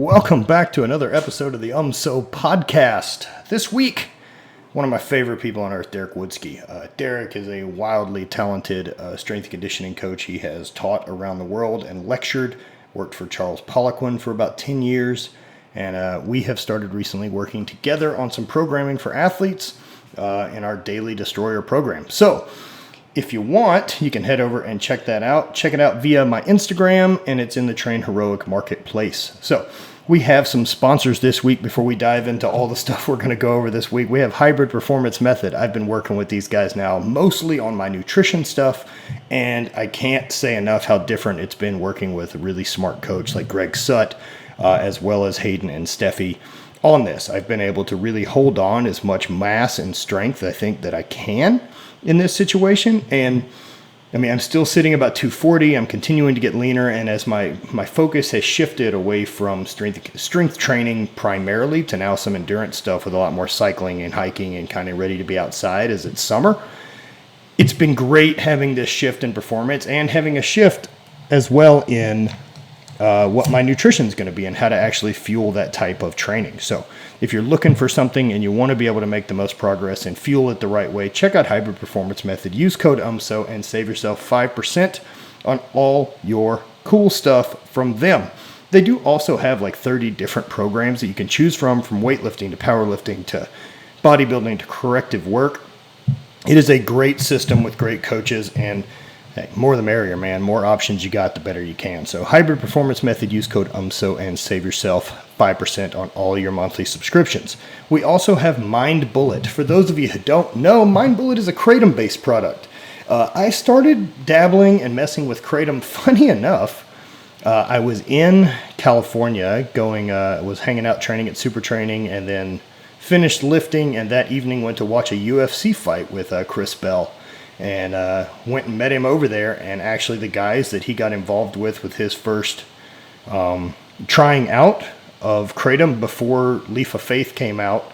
Welcome back to another episode of the Umso podcast. This week, one of my favorite people on earth, Derek Woodske. Derek is a wildly talented strength and conditioning coach. He has taught around the world and lectured, worked for Charles Poliquin for about 10 years, and we have started recently working together on some programming for athletes in our Daily Destroyer program. So, if you want, you can head over and check that out. Check it out via my Instagram, and it's in the TRAINHEROIC marketplace. So we have some sponsors this week before we dive into all the stuff we're going to go over this week. We have Hybrid Performance Method. I've been working with these guys now mostly on my nutrition stuff, and I can't say enough how different it's been working with a really smart coach like Greg Sutt, as well as Hayden and Steffi. On this, I've been able to really hold on as much mass and strength I think that I can in this situation. And I mean, I'm still sitting about 240. I'm continuing to get leaner. And as my focus has shifted away from strength training primarily to now some endurance stuff with a lot more cycling and hiking and kind of ready to be outside as it's summer, it's been great having this shift in performance and having a shift as well in what my nutrition is going to be and how to actually fuel that type of training. So if you're looking for something and you want to be able to make the most progress and fuel it the right way, check out Hybrid Performance Method. Use code UMSO and save yourself 5% on all your cool stuff from them. They do also have like 30 different programs that you can choose from weightlifting to powerlifting to bodybuilding to corrective work. It is a great system with great coaches, and hey, more the merrier, man. More options you got, the better you can. So Hybrid Performance Method, use code UMSO and save yourself 5% on all your monthly subscriptions. We also have Mind Bullet. For those of you who don't know, Mind Bullet is a kratom-based product. I started dabbling and messing with kratom. Funny enough, I was in California was hanging out training at Super Training, and then finished lifting, and that evening went to watch a UFC fight with Chris Bell. And went and met him over there, and actually the guys that he got involved with his first trying out of kratom before Leaf of Faith came out,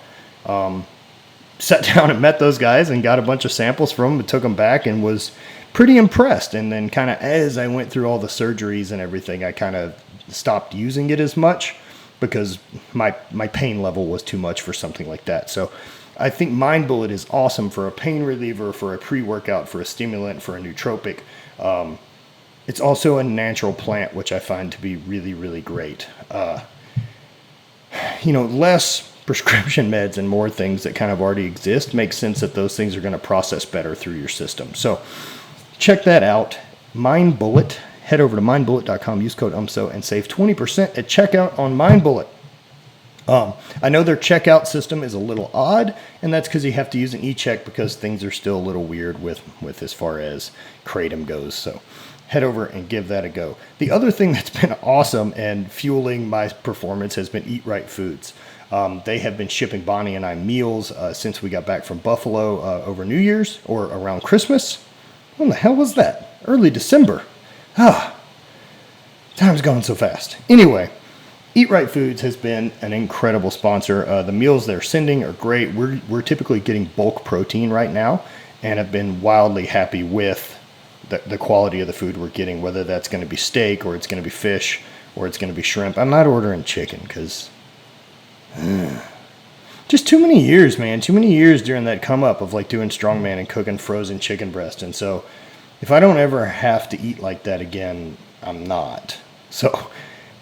sat down and met those guys and got a bunch of samples from them and took them back and was pretty impressed. And then kind of as I went through all the surgeries and everything, I kind of stopped using it as much because my pain level was too much for something like that. So I think Mind Bullet is awesome for a pain reliever, for a pre-workout, for a stimulant, for a nootropic. It's also a natural plant, which I find to be really, really great. Less prescription meds and more things that kind of already exist. Makes sense that those things are going to process better through your system. So check that out. Mind Bullet. Head over to mindbullet.com, use code UMSO, and save 20% at checkout on Mind Bullet. I know their checkout system is a little odd, and that's because you have to use an e-check because things are still a little weird with as far as kratom goes. So head over and give that a go. The other thing that's been awesome and fueling my performance has been Eat Right Foods. They have been shipping Bonnie and I meals since we got back from Buffalo over New Year's or around Christmas. When the hell was that? Early December. Time's going so fast. Anyway, Eat Right Foods has been an incredible sponsor. The meals they're sending are great. We're typically getting bulk protein right now and have been wildly happy with the quality of the food we're getting, whether that's going to be steak or it's going to be fish or it's going to be shrimp. I'm not ordering chicken because just too many years, man. Too many years during that come up of like doing strongman and cooking frozen chicken breast. And so if I don't ever have to eat like that again, I'm not. So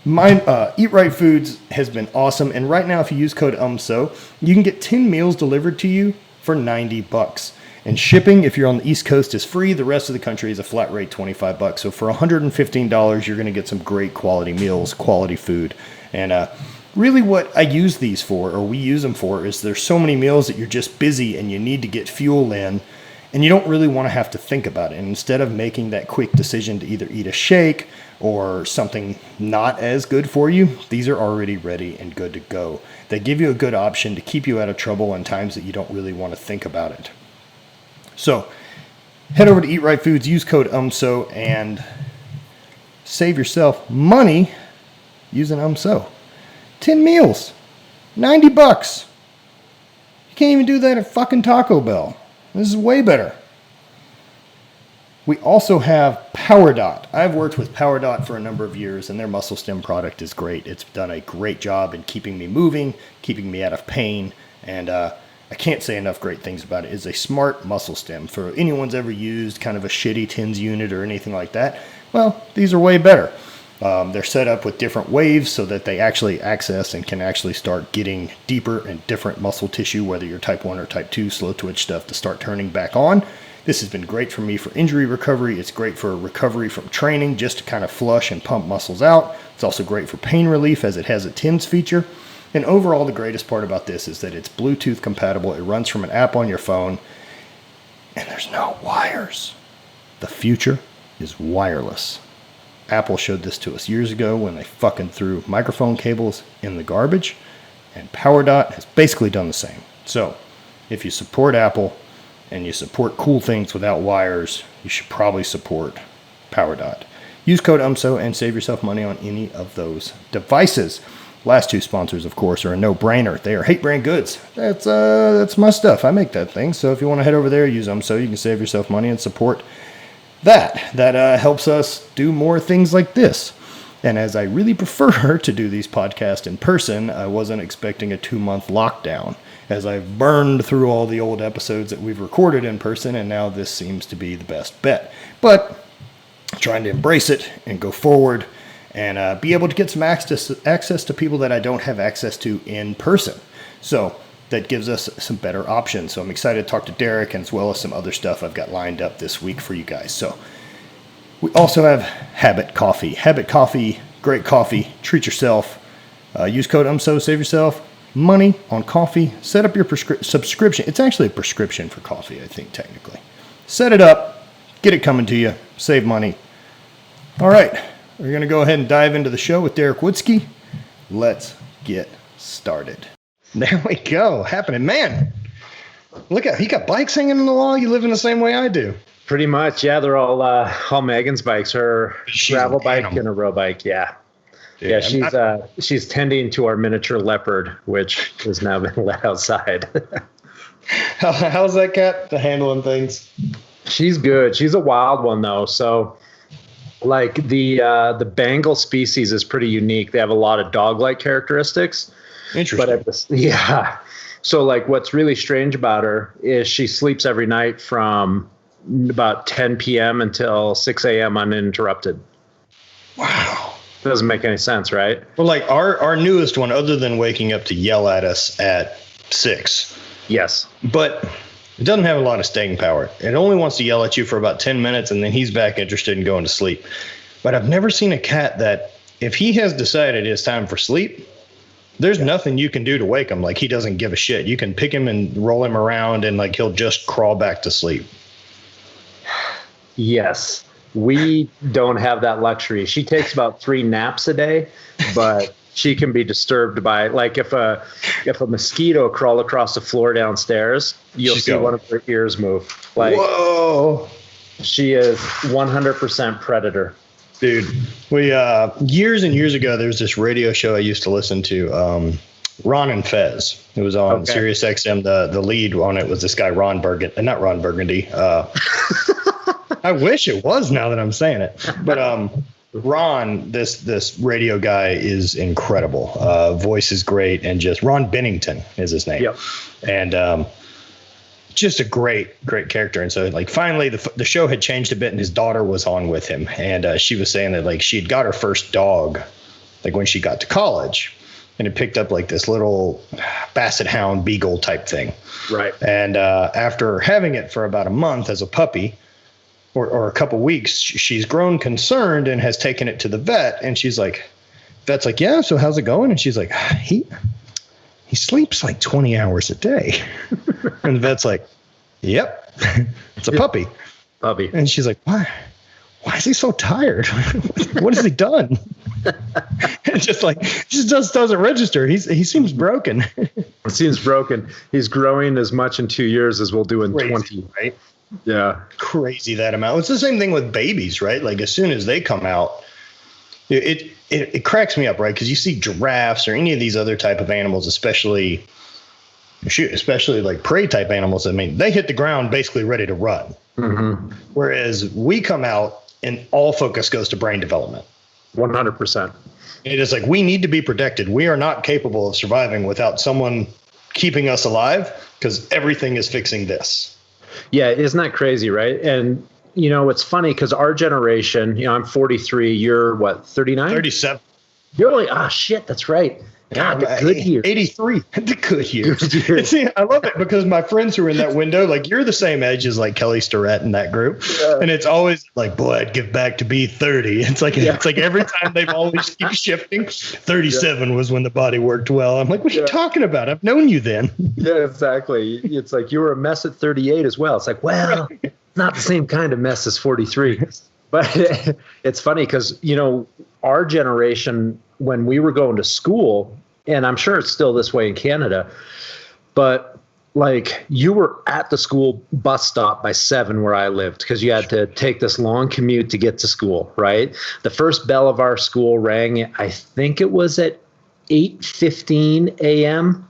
Eat Right Foods has been awesome, and right now if you use code UMSO, you can get 10 meals delivered to you for $90. And shipping, if you're on the East Coast, is free. The rest of the country is a flat rate $25. So for $115, you're going to get some great quality meals, quality food. And really what I use these for, or we use them for, is there's so many meals that you're just busy and you need to get fuel in, and you don't really want to have to think about it. And instead of making that quick decision to either eat a shake or something not as good for you, these are already ready and good to go. They give you a good option to keep you out of trouble in times that you don't really want to think about it. So head over to Eat Right Foods, use code UMSO, and save yourself money using UMSO. 10 meals, $90. You can't even do that at fucking Taco Bell. This is way better. We also have PowerDot. I've worked with PowerDot for a number of years, and their muscle stem product is great. It's done a great job in keeping me moving, keeping me out of pain, and I can't say enough great things about it. It's a smart muscle stem. For anyone's ever used kind of a shitty TENS unit or anything like that, well, these are way better. They're set up with different waves so that they actually access and can actually start getting deeper and different muscle tissue, whether you're type 1 or type 2 slow twitch stuff, to start turning back on. This has been great for me for injury recovery. It's great for recovery from training, just to kind of flush and pump muscles out. It's also great for pain relief as it has a TENS feature. And overall, the greatest part about this is that it's Bluetooth compatible. It runs from an app on your phone, and there's no wires. The future is wireless. Apple showed this to us years ago when they fucking threw microphone cables in the garbage, and PowerDot has basically done the same. So, if you support Apple and you support cool things without wires, you should probably support PowerDot. Use code UMSO and save yourself money on any of those devices. Last two sponsors, of course, are a no-brainer. They are Hate Brand Goods. That's my stuff. I make that thing. So if you want to head over there, use UMSO. You can save yourself money and support that. That helps us do more things like this. And as I really prefer to do these podcasts in person, I wasn't expecting a 2-month lockdown, as I've burned through all the old episodes that we've recorded in person, and now this seems to be the best bet. But trying to embrace it and go forward and be able to get some access to people that I don't have access to in person. So that gives us some better options. So I'm excited to talk to Derek, and as well as some other stuff I've got lined up this week for you guys. So we also have Habit Coffee. Habit Coffee, great coffee. Treat yourself. Use code UMSO, save yourself money on coffee. Set up your subscription. It's actually a prescription for coffee, I think, technically. Set it up. Get it coming to you. Save money. All right. We're going to go ahead and dive into the show with Derek Woodske. Let's get started. There we go. Happening. Man, look at, he got bikes hanging on the wall. You live in the same way I do. Pretty much, yeah. They're all Megan's bikes. Her gravel bike and a road bike, yeah. Dude, yeah, she's tending to our miniature leopard, which has now been let outside. How's that cat handling things? She's good. She's a wild one though. So, like the Bengal species is pretty unique. They have a lot of dog-like characteristics. Interesting. But yeah. So, like, what's really strange about her is she sleeps every night from about 10 p.m. until 6 a.m. uninterrupted. Wow. Doesn't make any sense, right? Well, like our newest one, other than waking up to yell at us at 6. Yes. But it doesn't have a lot of staying power. It only wants to yell at you for about 10 minutes, and then he's back interested in going to sleep. But I've never seen a cat that, if he has decided it's time for sleep, there's nothing you can do to wake him. Like, he doesn't give a shit. You can pick him and roll him around, and like he'll just crawl back to sleep. Yes. We don't have that luxury. She takes about 3 naps a day, but she can be disturbed by, like, if a mosquito crawled across the floor downstairs, you'll see one of her ears move. Like, whoa. She is 100% predator. Dude, we years and years ago, there was this radio show I used to listen to, Ron and Fez. It was on Sirius XM. The lead on it was this guy, Ron Burgundy. Not Ron Burgundy. I wish it was, now that I'm saying it. But Ron, this radio guy, is incredible. Voice is great, and just Ron Bennington is his name. Yep. And just a great character. And so, like, finally the show had changed a bit, and his daughter was on with him, and she was saying that, like, she had got her first dog, like, when she got to college, and it picked up like this little basset hound beagle type thing. Right. And after having it for about a month as a puppy, or a couple weeks, she's grown concerned and has taken it to the vet. And she's like, vet's like, yeah, so how's it going? And she's like, he sleeps like 20 hours a day. And the vet's like, yep, it's a puppy. Puppy. And she's like, why is he so tired? What has he done? It just doesn't register. He seems broken. It seems broken. He's growing as much in 2 years as we'll do in 20. Right? Yeah. Crazy, that amount. It's the same thing with babies, right? Like, as soon as they come out, it cracks me up, right? Because you see giraffes or any of these other type of animals, especially like prey type animals. I mean, they hit the ground basically ready to run. Whereas we come out and all focus goes to brain development. 100%. It is like, we need to be protected. We are not capable of surviving without someone keeping us alive, because everything is fixing this. Yeah, isn't that crazy, right? And, it's funny because our generation, I'm 43, you're what, 39? 37. You're like, shit, that's right. God, the good years. 83. The good years. See, I love it because my friends who are in that window, like, you're the same age as like Kelly Starrett in that group. And it's always like, boy, I'd give back to be 30. It's like every time they've always keep shifting. 37 was when the body worked well. I'm like, what are you talking about? I've known you then. Yeah, exactly. It's like you were a mess at 38 as well. It's like, well, not the same kind of mess as 43. But it's funny because, our generation, when we were going to school, and I'm sure it's still this way in Canada, but like you were at the school bus stop by 7 where I lived because you had to take this long commute to get to school, right? The first bell of our school rang, I think it was at 8:15 a.m.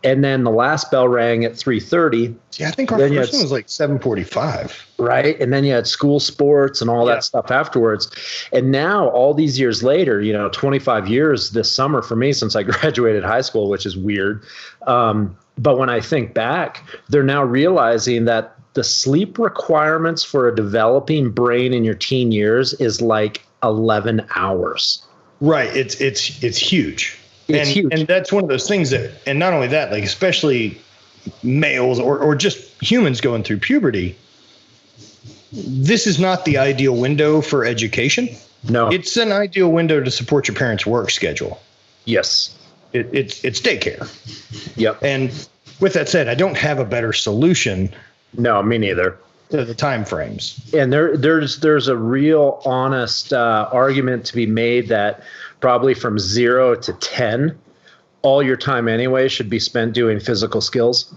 And then the last bell rang at 3:30. Yeah, I think our first one was like 7:45. Right. And then you had school sports and all that stuff afterwards. And now all these years later, 25 years this summer for me since I graduated high school, which is weird. But when I think back, they're now realizing that the sleep requirements for a developing brain in your teen years is like 11 hours. Right. It's huge. It's huge. And that's one of those things that, and not only that, like especially males or just humans going through puberty, this is not the ideal window for education. No. It's an ideal window to support your parents' work schedule. Yes. It's daycare. Yep. And with that said, I don't have a better solution. No, me neither. To the time frames. And there's a real honest argument to be made that probably from 0 to 10, all your time anyway should be spent doing physical skills.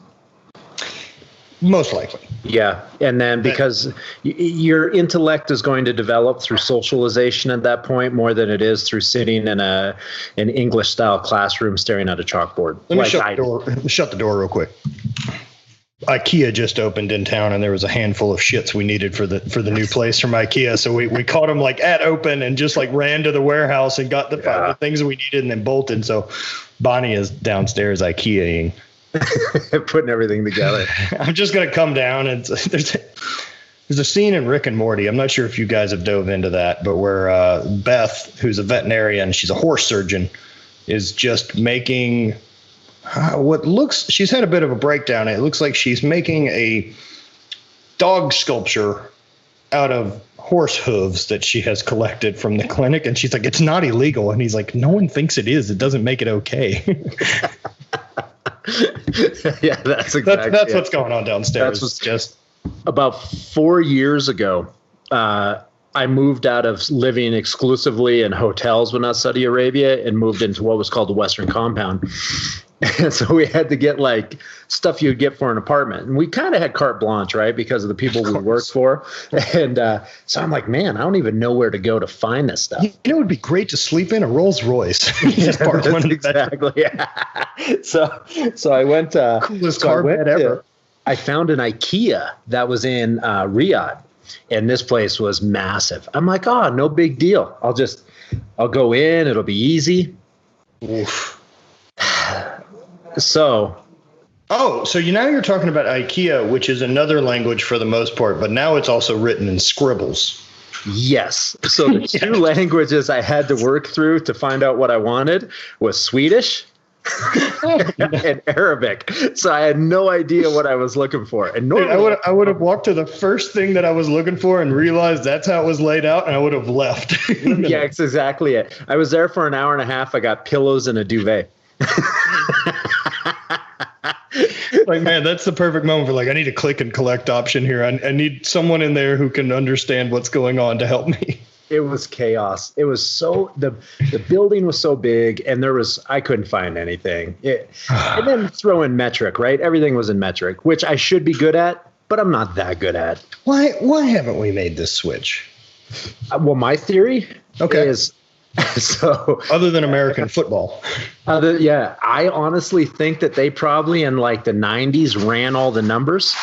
Most likely. Yeah. And then because your intellect is going to develop through socialization at that point more than it is through sitting in an English style classroom staring at a chalkboard. Let me shut the door real quick. IKEA just opened in town, and there was a handful of shits we needed for the new place from IKEA. So we caught them like at open and just like ran to the warehouse and got the things we needed and then bolted. So Bonnie is downstairs IKEAing. Putting everything together. I'm just going to come down and there's a scene in Rick and Morty. I'm not sure if you guys have dove into that, but where Beth, who's a veterinarian, she's a horse surgeon, is just making she's had a bit of a breakdown. It looks like she's making a dog sculpture out of horse hooves that she has collected from the clinic. And she's like, it's not illegal. And he's like, no one thinks it is. It doesn't make it okay. Yeah, that's exactly that's what's going on downstairs. That's just about 4 years ago. I moved out of living exclusively in hotels when I was in Saudi Arabia and moved into what was called the Western Compound. And so we had to get like stuff you'd get for an apartment. And we kind of had carte blanche, right? Because of the people we worked for. And so I'm like, man, I don't even know where to go to find this stuff. It would be great to sleep in a Rolls Royce. Exactly. So I went. Coolest car bed ever. I found an IKEA that was in Riyadh. And this place was massive. I'm like, no big deal. I'll go in. It'll be easy. Oof. So now you're talking about IKEA, which is another language for the most part, but now it's also written in scribbles. Yes. So the two languages I had to work through to find out what I wanted was Swedish and Arabic. So I had no idea what I was looking for. And normally, I would have walked to the first thing that I was looking for and realized that's how it was laid out, and I would have left. Yeah, it's exactly it. I was there for an hour and a half. I got pillows and a duvet. Like, man, that's the perfect moment for like, I need a click and collect option here. I need someone in there who can understand what's going on to help me. It was chaos. It was the building was so big, and I couldn't find anything. And then throw in metric, right? Everything was in metric, which I should be good at, but I'm not that good at. Why haven't we made this switch? Well, my theory is so other than American football. I honestly think that they probably in like the 90s ran all the numbers.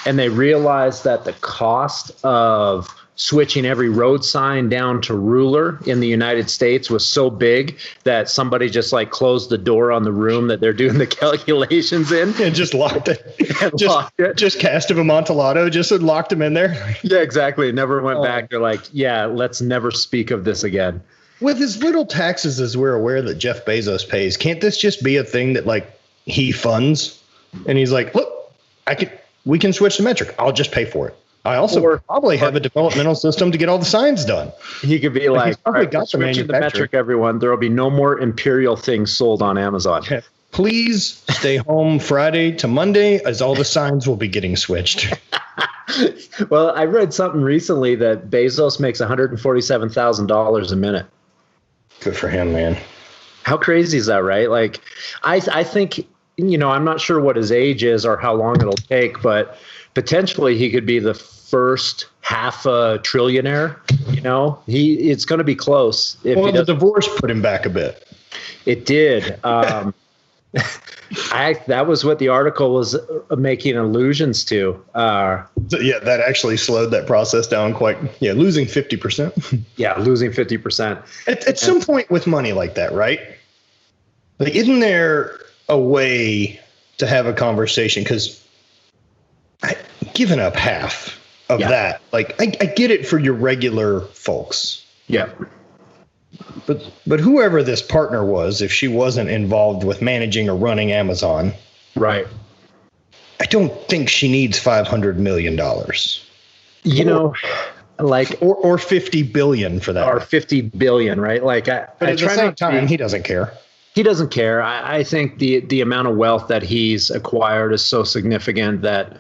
and they realized that the cost of switching every road sign down to ruler in the United States was so big that somebody just like closed the door on the room that they're doing the calculations in and just locked it. Locked it. Just cast of Amontillado, just locked him in there. Yeah, exactly. Never went back. They're like, yeah, let's never speak of this again. With as little taxes as we're aware that Jeff Bezos pays, can't this just be a thing that like he funds? And he's like, look, we can switch to metric. I'll just pay for it. I also probably have a developmental system to get all the signs done. He could be like, probably got the switching to metric, everyone. There will be no more imperial things sold on Amazon. Please stay home Friday to Monday, as all the signs will be getting switched. Well, I read something recently that Bezos makes $147,000 a minute. Good for him, man. How crazy is that, right? Like, I think, I'm not sure what his age is or how long it'll take, but potentially he could be the first half a trillionaire. It's going to be close. The divorce put him back a bit. It did. That was what the article was making allusions to. That actually slowed that process down losing 50%. Yeah, losing 50%. At some point with money like that, right? Like, isn't there a way to have a conversation? Because giving up half of that, like, I get it for your regular folks. Yeah. But whoever this partner was, if she wasn't involved with managing or running Amazon, right? I don't think she needs $500 million. Or 50 billion for that. Or 50 billion, right? Like, but at the same time, he doesn't care. He doesn't care. I think the amount of wealth that he's acquired is so significant that,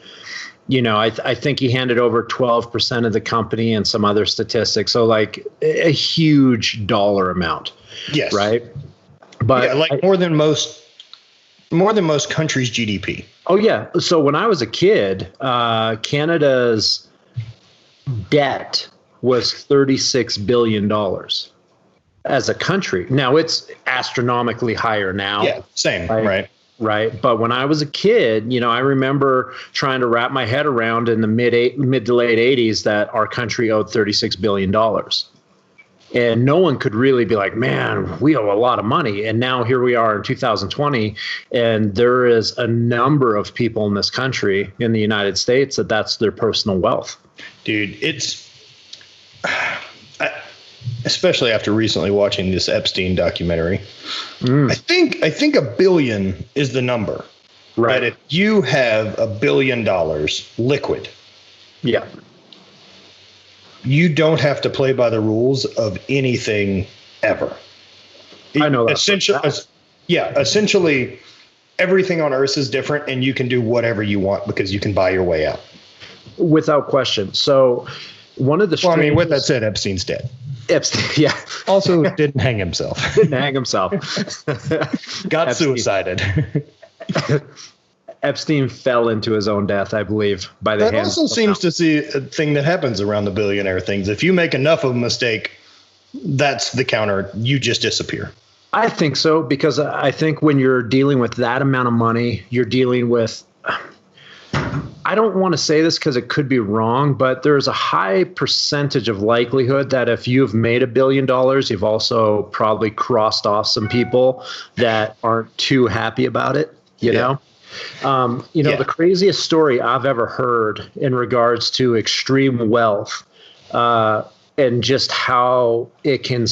I think he handed over 12% of the company and some other statistics. So like a huge dollar amount. Yes. Right. But more than most countries' GDP. Oh yeah. So when I was a kid, Canada's debt was $36 billion as a country. Now it's astronomically higher now. Yeah. Same. Right. Right. But when I was a kid, I remember trying to wrap my head around in the mid to late 80s that our country owed $36 billion. And no one could really be like, man, we owe a lot of money. And now here we are in 2020. And there is a number of people in this country, in the United States, that's their personal wealth. Dude, especially after recently watching this Epstein documentary, I think $1 billion is the number. Right. That if you have $1 billion liquid, yeah, you don't have to play by the rules of anything ever. I know that. Essentially, everything on Earth is different, and you can do whatever you want because you can buy your way out. Without question. So one of the with that said, Epstein's dead. Epstein, yeah. Also didn't hang himself. Got suicided. Epstein fell into his own death, I believe, by the hands. That also seems to see a thing that happens around the billionaire things. If you make enough of a mistake, that's the counter. You just disappear. I think so, because I think when you're dealing with that amount of money, you're dealing with, I don't want to say this because it could be wrong, but there's a high percentage of likelihood that if you've made $1 billion, you've also probably crossed off some people that aren't too happy about it, you know? The craziest story I've ever heard in regards to extreme wealth, and just how it can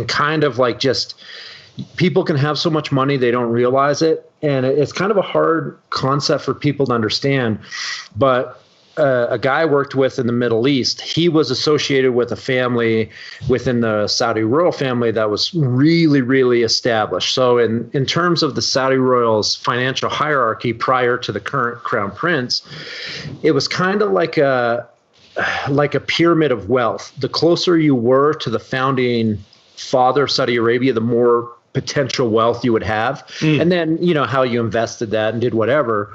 kind of like just, people can have so much money they don't realize it. And it's kind of a hard concept for people to understand. But a guy I worked with in the Middle East, he was associated with a family within the Saudi royal family that was really, really established. So in terms of the Saudi royals' financial hierarchy prior to the current crown prince, it was kind of like a pyramid of wealth. The closer you were to the founding father of Saudi Arabia, the more potential wealth you would have. And then, how you invested that and did whatever.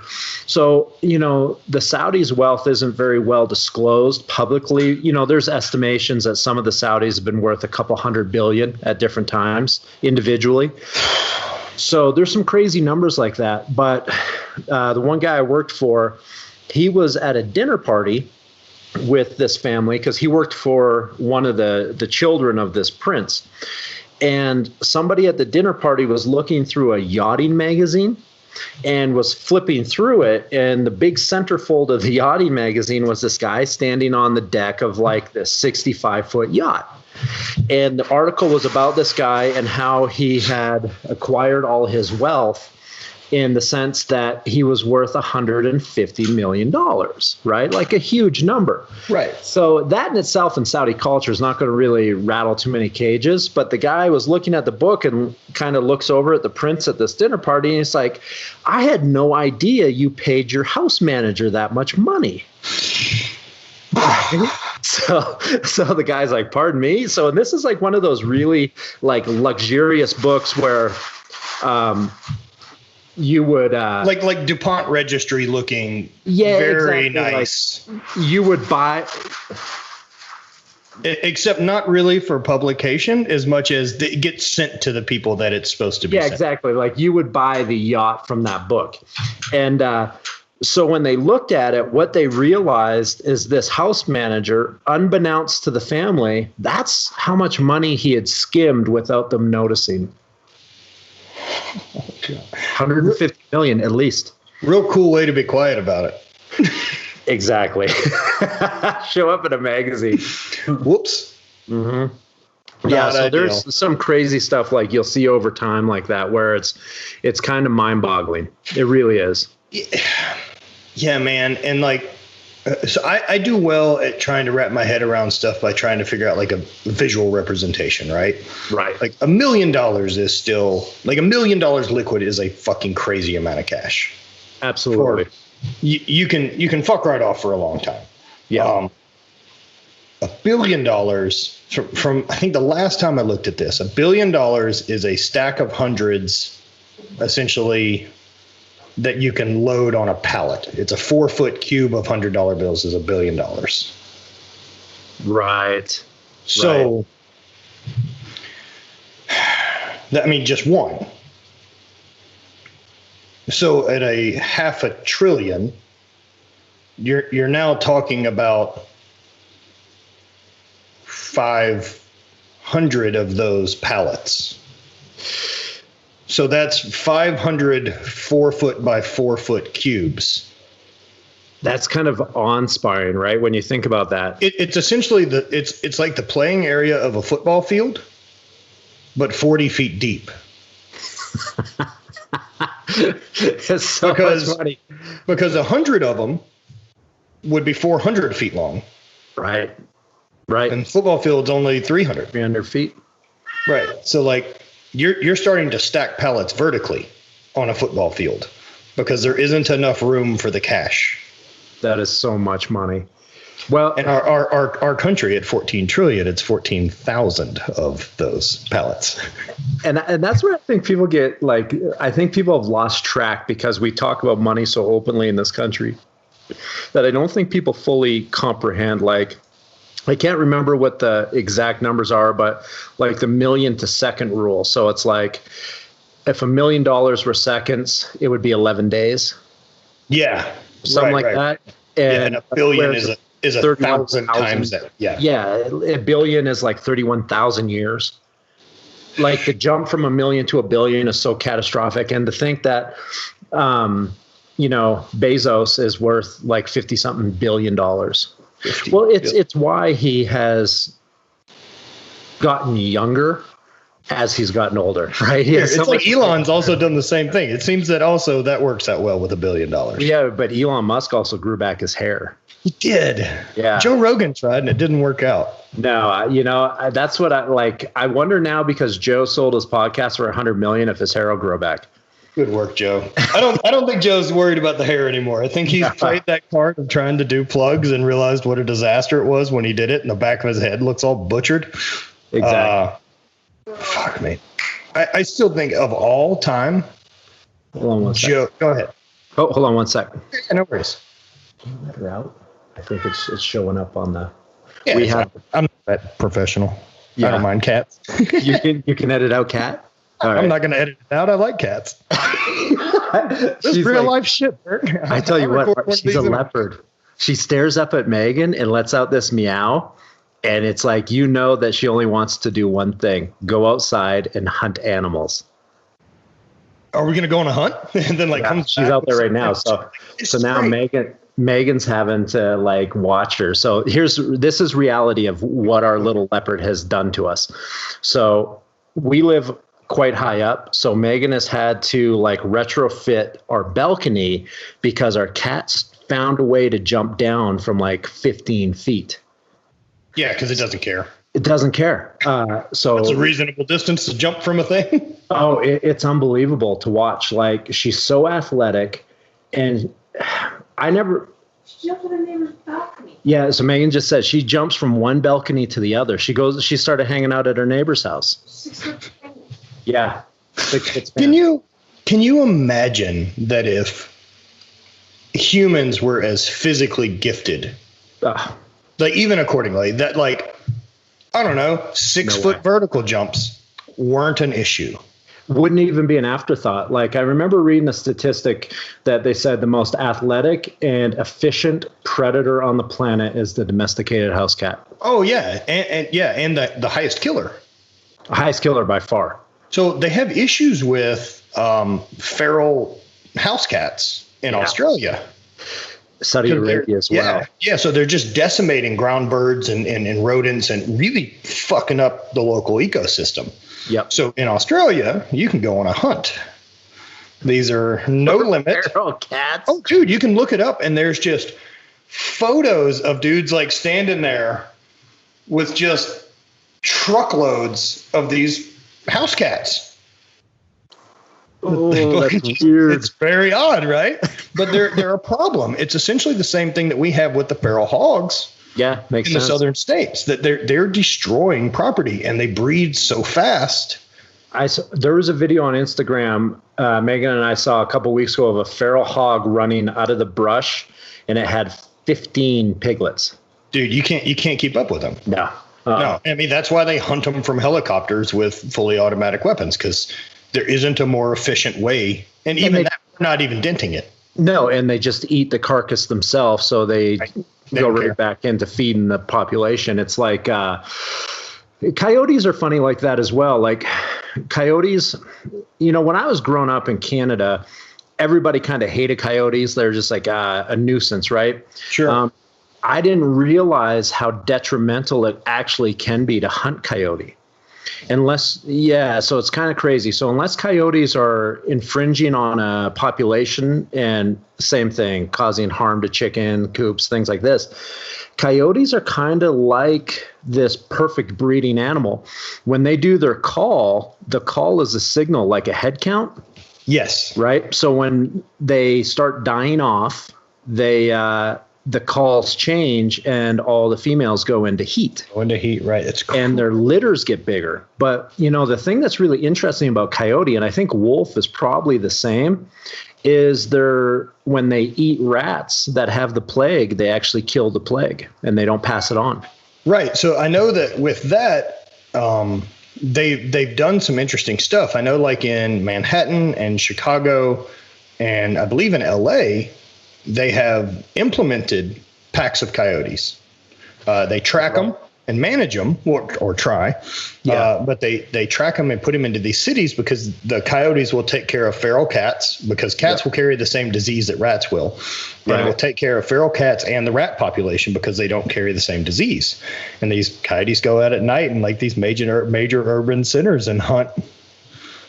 So, the Saudis' wealth isn't very well disclosed publicly. There's estimations that some of the Saudis have been worth a couple $100 billion at different times individually. So there's some crazy numbers like that. But the one guy I worked for, he was at a dinner party with this family because he worked for one of the children of this prince. And somebody at the dinner party was looking through a yachting magazine and was flipping through it. And the big centerfold of the yachting magazine was this guy standing on the deck of like this 65-foot yacht. And the article was about this guy and how he had acquired all his wealth in the sense that he was worth $150 million, right? Like a huge number. Right. So that in itself in Saudi culture is not going to really rattle too many cages. But the guy was looking at the book and kind of looks over at the prince at this dinner party. And he's like, I had no idea you paid your house manager that much money. So the guy's like, pardon me? So and this is like one of those really like luxurious books where you would like DuPont registry looking, very exactly, nice. Like you would buy, except not really for publication as much as it gets sent to the people that it's supposed to be. Yeah, exactly. Like you would buy the yacht from that book, and so when they looked at it, what they realized is this house manager, unbeknownst to the family, that's how much money he had skimmed without them noticing. 150 million at least. Real cool way to be quiet about it. Exactly. Show up in a magazine. Whoops. Mm-hmm. Yeah, so there's some crazy stuff like you'll see over time like that where it's kind of mind-boggling. It really is. Yeah, man. And like, so I do well at trying to wrap my head around stuff by trying to figure out like a visual representation, right? Right. Like $1 million is still like $1 million liquid is a fucking crazy amount of cash. Absolutely. You can fuck right off for a long time. Yeah. $1 billion from I think the last time I looked at this, $1 billion is a stack of hundreds, essentially, that you can load on a pallet. It's a 4-foot cube of $100 bills is $1 billion. Right. So, I mean, just one. So at a $500 billion, you're now talking about 500 of those pallets. So that's 500 4-foot by 4-foot cubes. That's kind of awe-inspiring, right? When you think about that, it's essentially it's like the playing area of a football field, but 40 feet deep. It's so much money. Because 100 of them would be 400 feet long. Right. Right. And the football field's only 300. 300 feet. Right. So like you're starting to stack pallets vertically on a football field because there isn't enough room for the cash. That is so much money. Well, and our country at 14 trillion, it's 14,000 of those pallets. And that's where I think people get like, I think people have lost track because we talk about money so openly in this country that I don't think people fully comprehend. Like, I can't remember what the exact numbers are, but like the million to second rule. So it's like if $1 million were seconds, it would be 11 days. Yeah. Something like that. And a billion is 1,000 times that. Yeah. Yeah. A billion is like 31,000 years. Like the jump from 1 million to 1 billion is so catastrophic. And to think that, Bezos is worth like 50 something billion dollars. Well, it's why he has gotten younger as he's gotten older, right? It's like Elon's also done the same thing. It seems that also that works out well with $1 billion. Yeah, but Elon Musk also grew back his hair. He did. Yeah. Joe Rogan tried and it didn't work out. No, that's what I like. I wonder now because Joe sold his podcast for $100 million if his hair will grow back. Good work, Joe. I don't think Joe's worried about the hair anymore. I think he's played that card of trying to do plugs and realized what a disaster it was when he did it, and the back of his head looks all butchered. Exactly. Fuck me. I still think of all time. Hold on one Joe, go ahead. Oh, hold on one second. No worries. Can you let her out? I think it's showing up on the. Yeah, I'm not that professional. Yeah. I don't mind cats. You can edit out cat. I'm not going to edit it out. I like cats. This is real life shit, Bert. I tell you what, she's a leopard. She stares up at Megan and lets out this meow. And it's like, you know that she only wants to do one thing, go outside and hunt animals. Are we going to go on a hunt? And then she's out there right now. So now Megan's having to like watch her. So this is reality of what our little leopard has done to us. So we live quite high up. So Megan has had to like retrofit our balcony because our cats found a way to jump down from like 15 feet. Yeah, because it doesn't care. It doesn't care. So it's a reasonable distance to jump from a thing. Oh, it's unbelievable to watch. Like, she's so athletic, and I never. She jumped on her neighbor's balcony. Yeah, so Megan just said she jumps from one balcony to the other. She started hanging out at her neighbor's house. 6 foot. Yeah. Can you imagine that if humans were as physically gifted, like even accordingly, that like, I don't know, 6 foot vertical jumps weren't an issue? Wouldn't even be an afterthought. Like, I remember reading a statistic that they said the most athletic and efficient predator on the planet is the domesticated house cat. Oh yeah, and the highest killer. Highest killer by far. So they have issues with feral house cats in Australia. Saudi Arabia as well. Yeah, so they're just decimating ground birds and rodents and really fucking up the local ecosystem. Yep. So in Australia, you can go on a hunt. These are no limit. Feral cats. Oh, dude, you can look it up, and there's just photos of dudes like standing there with just truckloads of these house cats. Oh, that's weird. It's very odd, right? But they're a problem. It's essentially the same thing that we have with the feral hogs. Yeah, makes sense. In the southern states, that they're destroying property and they breed so fast. There was a video on Instagram, Megan and I saw a couple weeks ago of a feral hog running out of the brush, and it had 15 piglets. Dude, you can't keep up with them. No. No, I mean, that's why they hunt them from helicopters with fully automatic weapons, because there isn't a more efficient way. And even that, we're not even denting it. No, and they just eat the carcass themselves, so they go right back into feeding the population. It's like coyotes are funny like that as well. Like coyotes, when I was growing up in Canada, everybody kind of hated coyotes. They're just like a nuisance, right? Sure. I didn't realize how detrimental it actually can be to hunt coyote. So it's kind of crazy. So unless coyotes are infringing on a population, and same thing, causing harm to chicken coops, things like this, coyotes are kind of like this perfect breeding animal. When they do their call, the call is a signal, like a head count. Yes. Right. So when they start dying off, the calls change and all the females go into heat. Right. It's cool. And their litters get bigger. But, the thing that's really interesting about coyote, and I think wolf is probably the same, is when they eat rats that have the plague, they actually kill the plague and they don't pass it on. Right. So I know that with that, they've done some interesting stuff. I know like in Manhattan and Chicago and I believe in LA, they have implemented packs of coyotes. They track them and manage them, or try. But they track them and put them into these cities because the coyotes will take care of feral cats, because cats will carry the same disease that rats will. And it will take care of feral cats and the rat population because they don't carry the same disease. And these coyotes go out at night in like these major urban centers and hunt.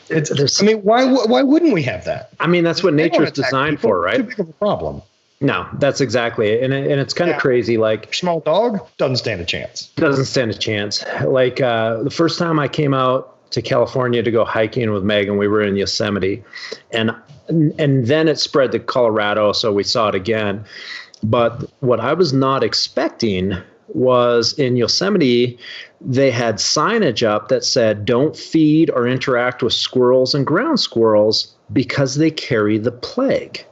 Why wouldn't we have that? I mean, that's what nature's designed for, right? Too big of a problem. No, that's exactly it. And it's kind of crazy. Like, small dog doesn't stand a chance. Doesn't stand a chance. Like the first time I came out to California to go hiking with Megan, we were in Yosemite, and then it spread to Colorado, so we saw it again. But what I was not expecting was in Yosemite, they had signage up that said, don't feed or interact with squirrels and ground squirrels because they carry the plague.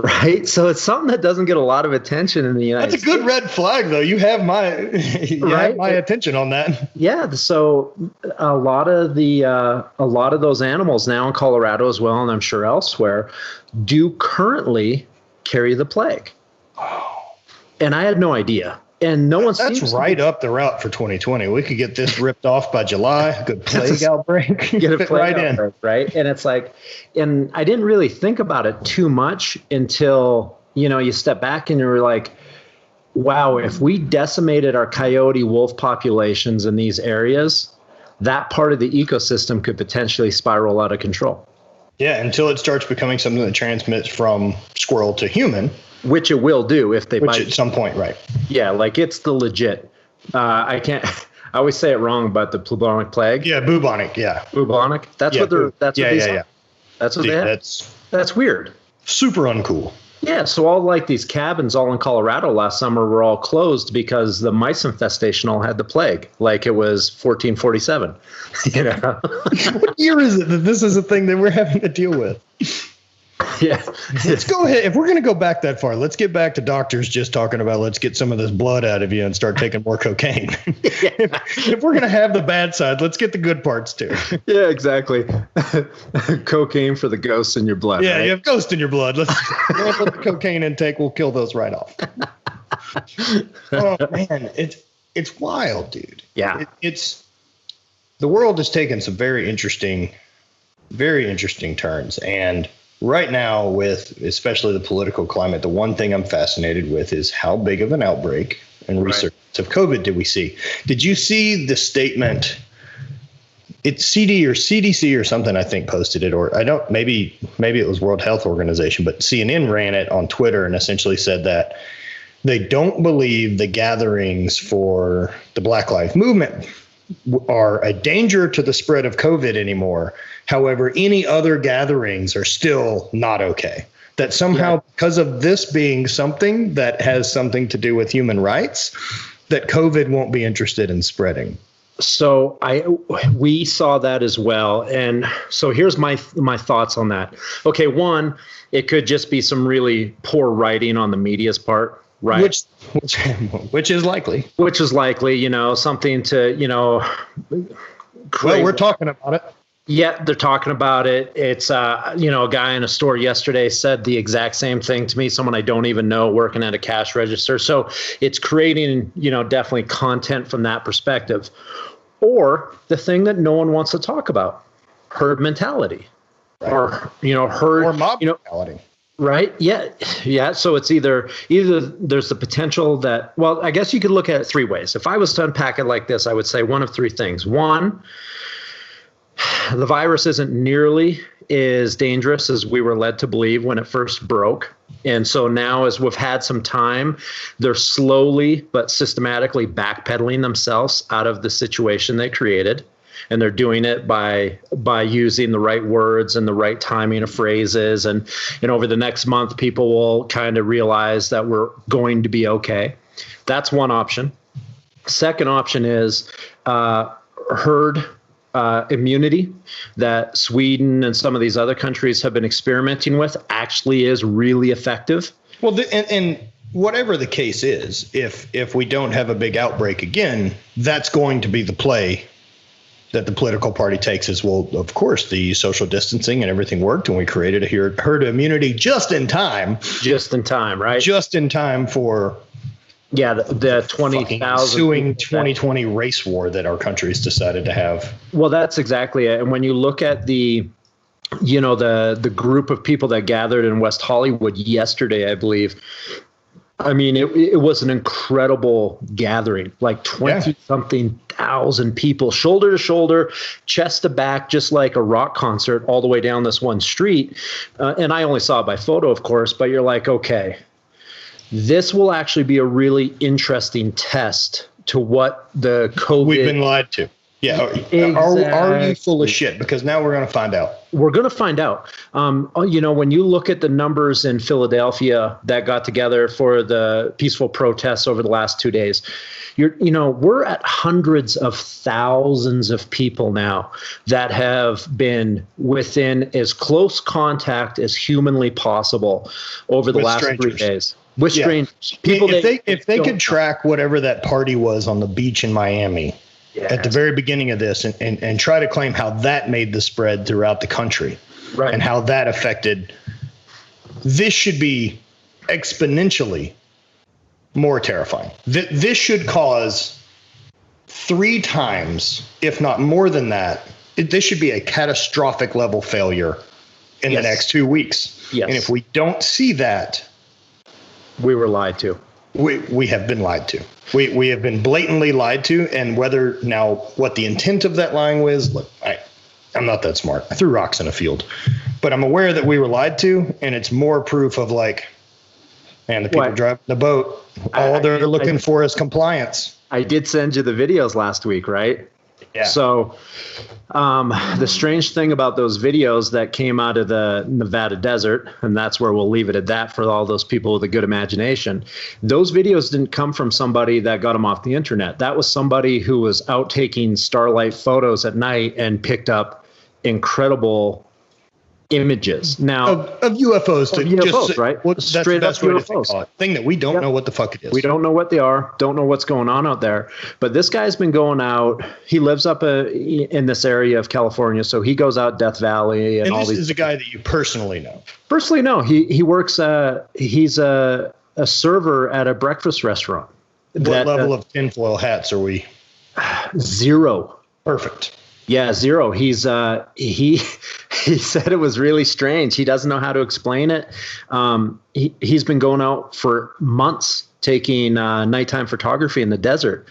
Right. So it's something that doesn't get a lot of attention in the United States. That's a good red flag, though. You have my attention on that. Yeah. So a lot of those animals now in Colorado as well, and I'm sure elsewhere, do currently carry the plague. Oh. And I had no idea. And no one That's right up the route for 2020. We could get this ripped off by July. A good plague outbreak. Get a plague outbreak, right? And it's like, and I didn't really think about it too much until, you step back and you're like, wow, if we decimated our coyote wolf populations in these areas, that part of the ecosystem could potentially spiral out of control. Yeah, until it starts becoming something that transmits from squirrel to human. Which it will do if they bite. At some point, right. Yeah, like it's the legit. I always say it wrong, but the bubonic plague. Yeah, bubonic, yeah. Bubonic? That's what they're, that's what these are. That's what they have. That's weird. Super uncool. Yeah, so all like these cabins all in Colorado last summer were all closed because the mice infestation all had the plague. Like it was 1447. What year is it that this is a thing that we're having to deal with? Yeah. Let's go ahead. If we're going to go back that far, let's get back to doctors just talking about let's get some of this blood out of you and start taking more cocaine. If we're going to have the bad side, let's get the good parts too. Yeah, exactly. Cocaine for the ghosts in your blood. Yeah, right? you have ghosts in your blood. Let's let the cocaine intake. We'll kill those right off. Oh man, it's wild, dude. Yeah, it's the world has taken some very interesting turns. And right now, with especially the political climate, the one thing I'm fascinated with is how big of an outbreak and resurgence of COVID did we see? Did you see the statement? It's CDC or something, I think, posted it, or I don't, maybe it was World Health Organization, but CNN ran it on Twitter and essentially said that they don't believe the gatherings for the Black Lives Movement are a danger to the spread of COVID anymore. However, any other gatherings are still not okay. That somehow, because of this being something that has something to do with human rights, that COVID won't be interested in spreading. So we saw that as well. And so here's my thoughts on that. Okay, one, it could just be some really poor writing on the media's part. Right. Which is likely. Which is likely, something to, well, we're talking about it. Yeah, they're talking about it. It's, a guy in a store yesterday said the exact same thing to me, someone I don't even know working at a cash register. So it's creating, definitely content from that perspective. Or the thing that no one wants to talk about, herd mentality. Right. Or, herd. Or mob mentality. Right. Yeah. Yeah. So it's either there's the potential that, well, I guess you could look at it three ways. If I was to unpack it like this, I would say one of three things. One, the virus isn't nearly as dangerous as we were led to believe when it first broke. And so now, as we've had some time, they're slowly but systematically backpedaling themselves out of the situation they created. And they're doing it by using the right words and the right timing of phrases. And over the next month, people will kind of realize that we're going to be okay. That's one option. Second option is herd immunity that Sweden and some of these other countries have been experimenting with actually is really effective. Well, and whatever the case is, if we don't have a big outbreak again, that's going to be the play that the political party takes is, well, of course, the social distancing and everything worked, and we created a herd immunity just in time. Just in time, right? Just in time for the 20,000 ensuing 2020 race war that our country's decided to have. Well, that's exactly it. And when you look at the group of people that gathered in West Hollywood yesterday, I believe, I mean, it was an incredible gathering, like 20-something thousand people, shoulder to shoulder, chest to back, just like a rock concert all the way down this one street. And I only saw it by photo, of course, but you're like, okay, this will actually be a really interesting test to what the COVID... We've been lied to. Yeah. Are you full of shit? Because now we're going to find out. We're going to find out. When you look at the numbers in Philadelphia that got together for the peaceful protests over the last 2 days, we're at hundreds of thousands of people now that have been within as close contact as humanly possible over the last strangers. 3 days. With strangers. People if they could track whatever that party was on the beach in Miami at the very beginning of this and try to claim how that made the spread throughout the country and how that affected, this should be exponentially more terrifying. This should cause 3 times, if not more than that. This should be a catastrophic level failure in the next 2 weeks. Yes. And if we don't see that, we were lied to. We have been lied to. We have been blatantly lied to, and what the intent of that lying was, look, I'm not that smart. I threw rocks in a field, but I'm aware that we were lied to, and it's more proof of the people driving the boat, all they're looking for is compliance. I did send you the videos last week, right? Yeah. So the strange thing about those videos that came out of the Nevada desert, and that's where we'll leave it at that for all those people with a good imagination, those videos didn't come from somebody that got them off the internet. That was somebody who was out taking starlight photos at night and picked up incredible images now of UFOs, right? Straight up UFOs. Thing that we don't know what the fuck it is. We don't know what they are. Don't know what's going on out there. But this guy's been going out. He lives up in this area of California, so he goes out Death Valley and all these. This is a guy that you personally know. Personally, no. He works. He's a server at a breakfast restaurant. What level of tinfoil hats are we? 0. Perfect. Yeah, 0. He said it was really strange. He doesn't know how to explain it. He's been going out for months taking nighttime photography in the desert.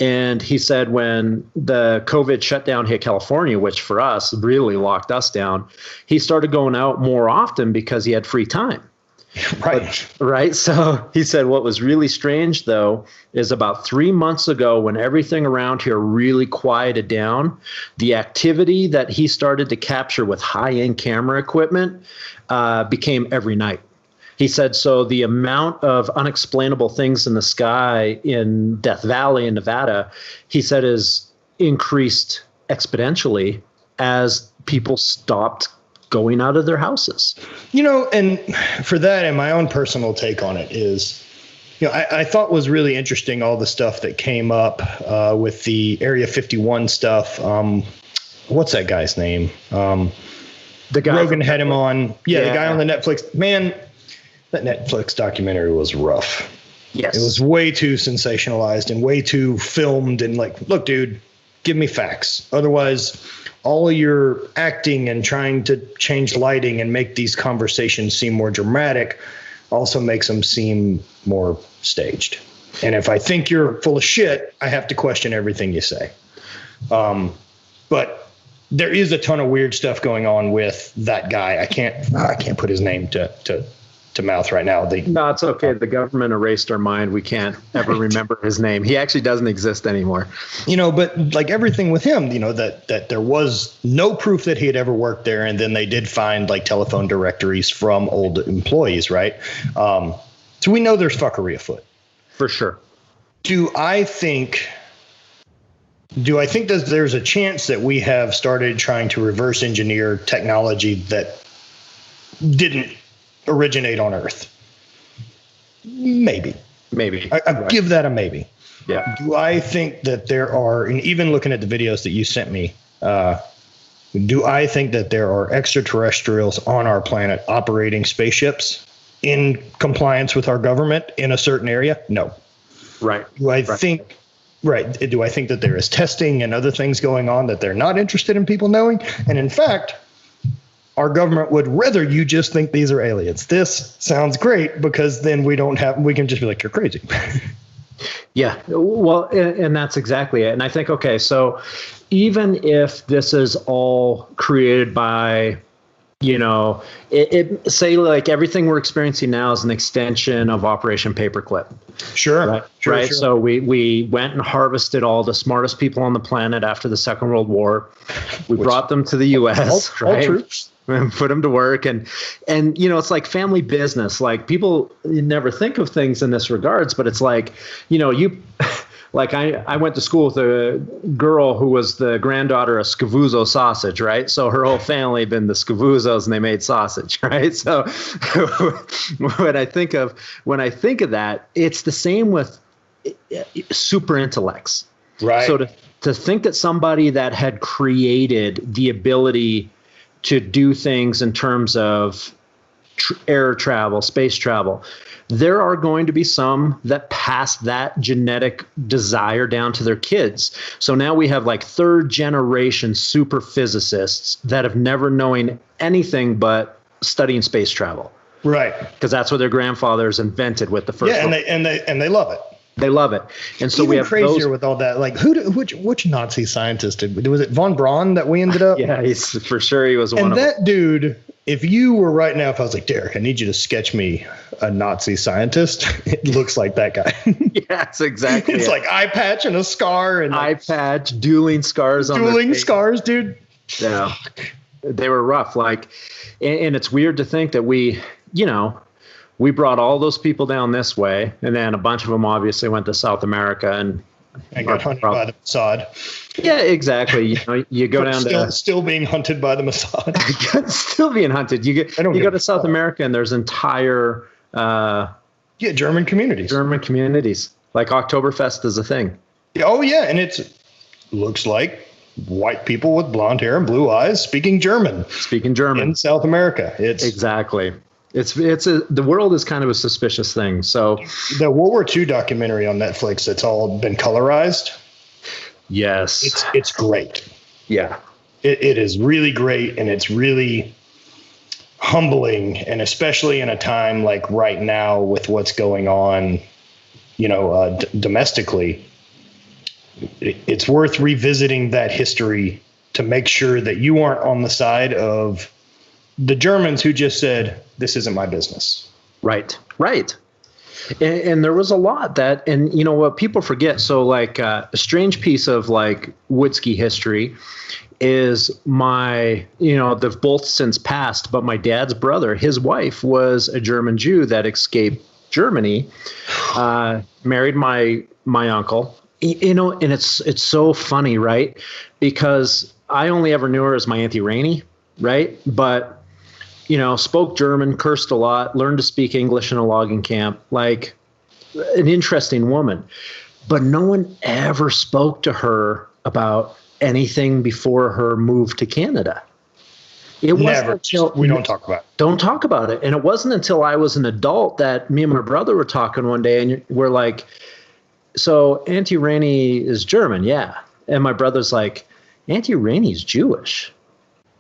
And he said when the COVID shutdown hit California, which for us really locked us down, he started going out more often because he had free time. Right. So he said what was really strange, though, is about 3 months ago when everything around here really quieted down, the activity that he started to capture with high-end camera equipment became every night. He said, so the amount of unexplainable things in the sky in Death Valley in Nevada, he said, is increased exponentially as people stopped going out of their houses. And for that, and my own personal take on it is, I thought was really interesting all the stuff that came up with the Area 51 stuff. What's that guy's name? The guy Rogan had him on. Yeah, the guy on the Netflix. Man, that Netflix documentary was rough. Yes. It was way too sensationalized and way too filmed and look, dude, give me facts. Otherwise, all of your acting and trying to change lighting and make these conversations seem more dramatic also makes them seem more staged. And if I think you're full of shit, I have to question everything you say. But there is a ton of weird stuff going on with that guy. I can't put his name to mouth right now. No, it's okay. The government erased our mind. We can't ever remember his name. He actually doesn't exist anymore. But everything with him, that there was no proof that he had ever worked there. And then they did find telephone directories from old employees, right? So we know there's fuckery afoot. For sure. Do I think that there's a chance that we have started trying to reverse engineer technology that didn't originate on Earth? Maybe. I give that a maybe. Yeah. Do I think that there are, and even looking at the videos that you sent me, do I think that there are extraterrestrials on our planet operating spaceships in compliance with our government in a certain area? No. Right. Do I think that there is testing and other things going on that they're not interested in people knowing? And in fact, our government would rather you just think these are aliens. This sounds great because then we can just be like, you're crazy. Yeah, well, and that's exactly it. And I think, okay, so even if this is all created by You know, it say like everything we're experiencing now is an extension of Operation Paperclip. Sure. Right. Sure, right. sure. So we went and harvested all the smartest people on the planet after the Second World War. We brought them to the U.S. All right. troops. And put them to work. And, you know, it's like family business. Like people you never think of things in this regards, but it's like, you know, like I went to school with a girl who was the granddaughter of Scavuzzo sausage, right? So her whole family had been the Scavuzzos and they made sausage, right? So when I think of that, it's the same with super intellects. Right. So to think that somebody that had created the ability to do things in terms of air travel, space travel, there are going to be some that pass that genetic desire down to their kids. So now we have like third generation super physicists that have never known anything but studying space travel. Right. Because that's what their grandfathers invented with the first. Yeah, and they love it. They love it. And so even we have crazier those, with all that. Like which Nazi scientist was it? Von Braun that we ended up? Yeah, he's for sure he was one and of them. that dude, if you were right now, if I was like, Derek, I need you to sketch me a Nazi scientist, it looks like that guy. Yeah, that's exactly It's it. like eye patch and a scar and eye patch, dueling scars on their dueling face. scars, dude. Yeah, they were rough. Like, and it's weird to think that we brought all those people down this way, and then a bunch of them obviously went to South America and got hunted by the Mossad. Yeah, exactly. You go down to still being hunted by the Mossad. still being hunted. You go to South America and there's entire German communities. Like Oktoberfest is a thing. Oh yeah, and it looks like white people with blonde hair and blue eyes speaking German in South America. It's exactly. The world is kind of a suspicious thing. So the World War II documentary on Netflix, it's all been colorized. Yes. It's great. Yeah. It is really great, and it's really humbling, and especially in a time like right now with what's going on, domestically, it's worth revisiting that history to make sure that you aren't on the side of the Germans who just said, this isn't my business. Right. And there was a lot that, and you know what people forget. So like a strange piece of like Woodske history is they've both since passed, but my dad's brother, his wife was a German Jew that escaped Germany, married my uncle, and it's so funny, right? Because I only ever knew her as my Auntie Rainey, right? But spoke German, cursed a lot, learned to speak English in a logging camp, like an interesting woman. But no one ever spoke to her about anything before her move to Canada. It never. We don't talk about it. Don't talk about it. And it wasn't until I was an adult that me and my brother were talking one day, and we're like, so Auntie Rainey is German, yeah. And my brother's like, Auntie Rainey's Jewish.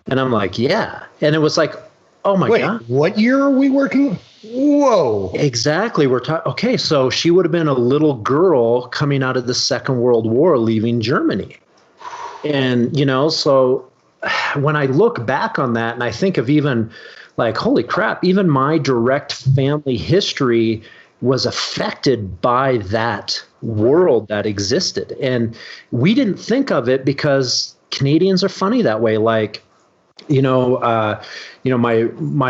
And I'm like, yeah. And it was like, oh my God. What year are we working? Whoa. Exactly. We're talking. Okay. So she would have been a little girl coming out of the Second World War, leaving Germany. And, so when I look back on that and I think of even like, holy crap, even my direct family history was affected by that world that existed. And we didn't think of it because Canadians are funny that way. Like, my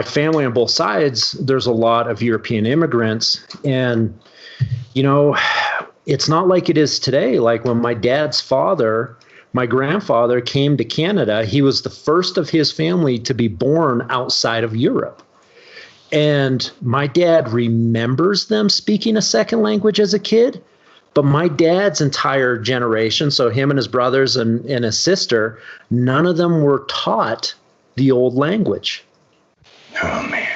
family on both sides, there's a lot of European immigrants, and, it's not like it is today. Like when my dad's father, my grandfather came to Canada, he was the first of his family to be born outside of Europe. And my dad remembers them speaking a second language as a kid, but my dad's entire generation, so him and his brothers and his sister, none of them were taught the old language. Oh, man.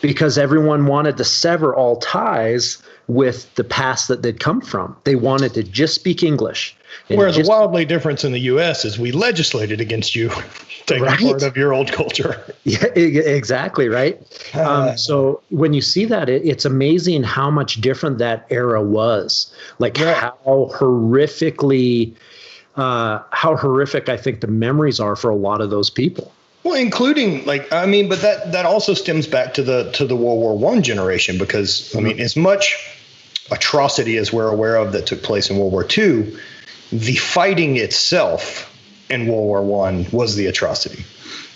Because everyone wanted to sever all ties with the past that they'd come from. They wanted to just speak English. Whereas the wildly difference in the U.S. is we legislated against you taking part of your old culture. Yeah, exactly, right? So when you see that, it's amazing how much different that era was. Like how horrific I think the memories are for a lot of those people. Well, including but that also stems back to the World War I generation, because as much atrocity as we're aware of that took place in World War II, the fighting itself in World War I was the atrocity.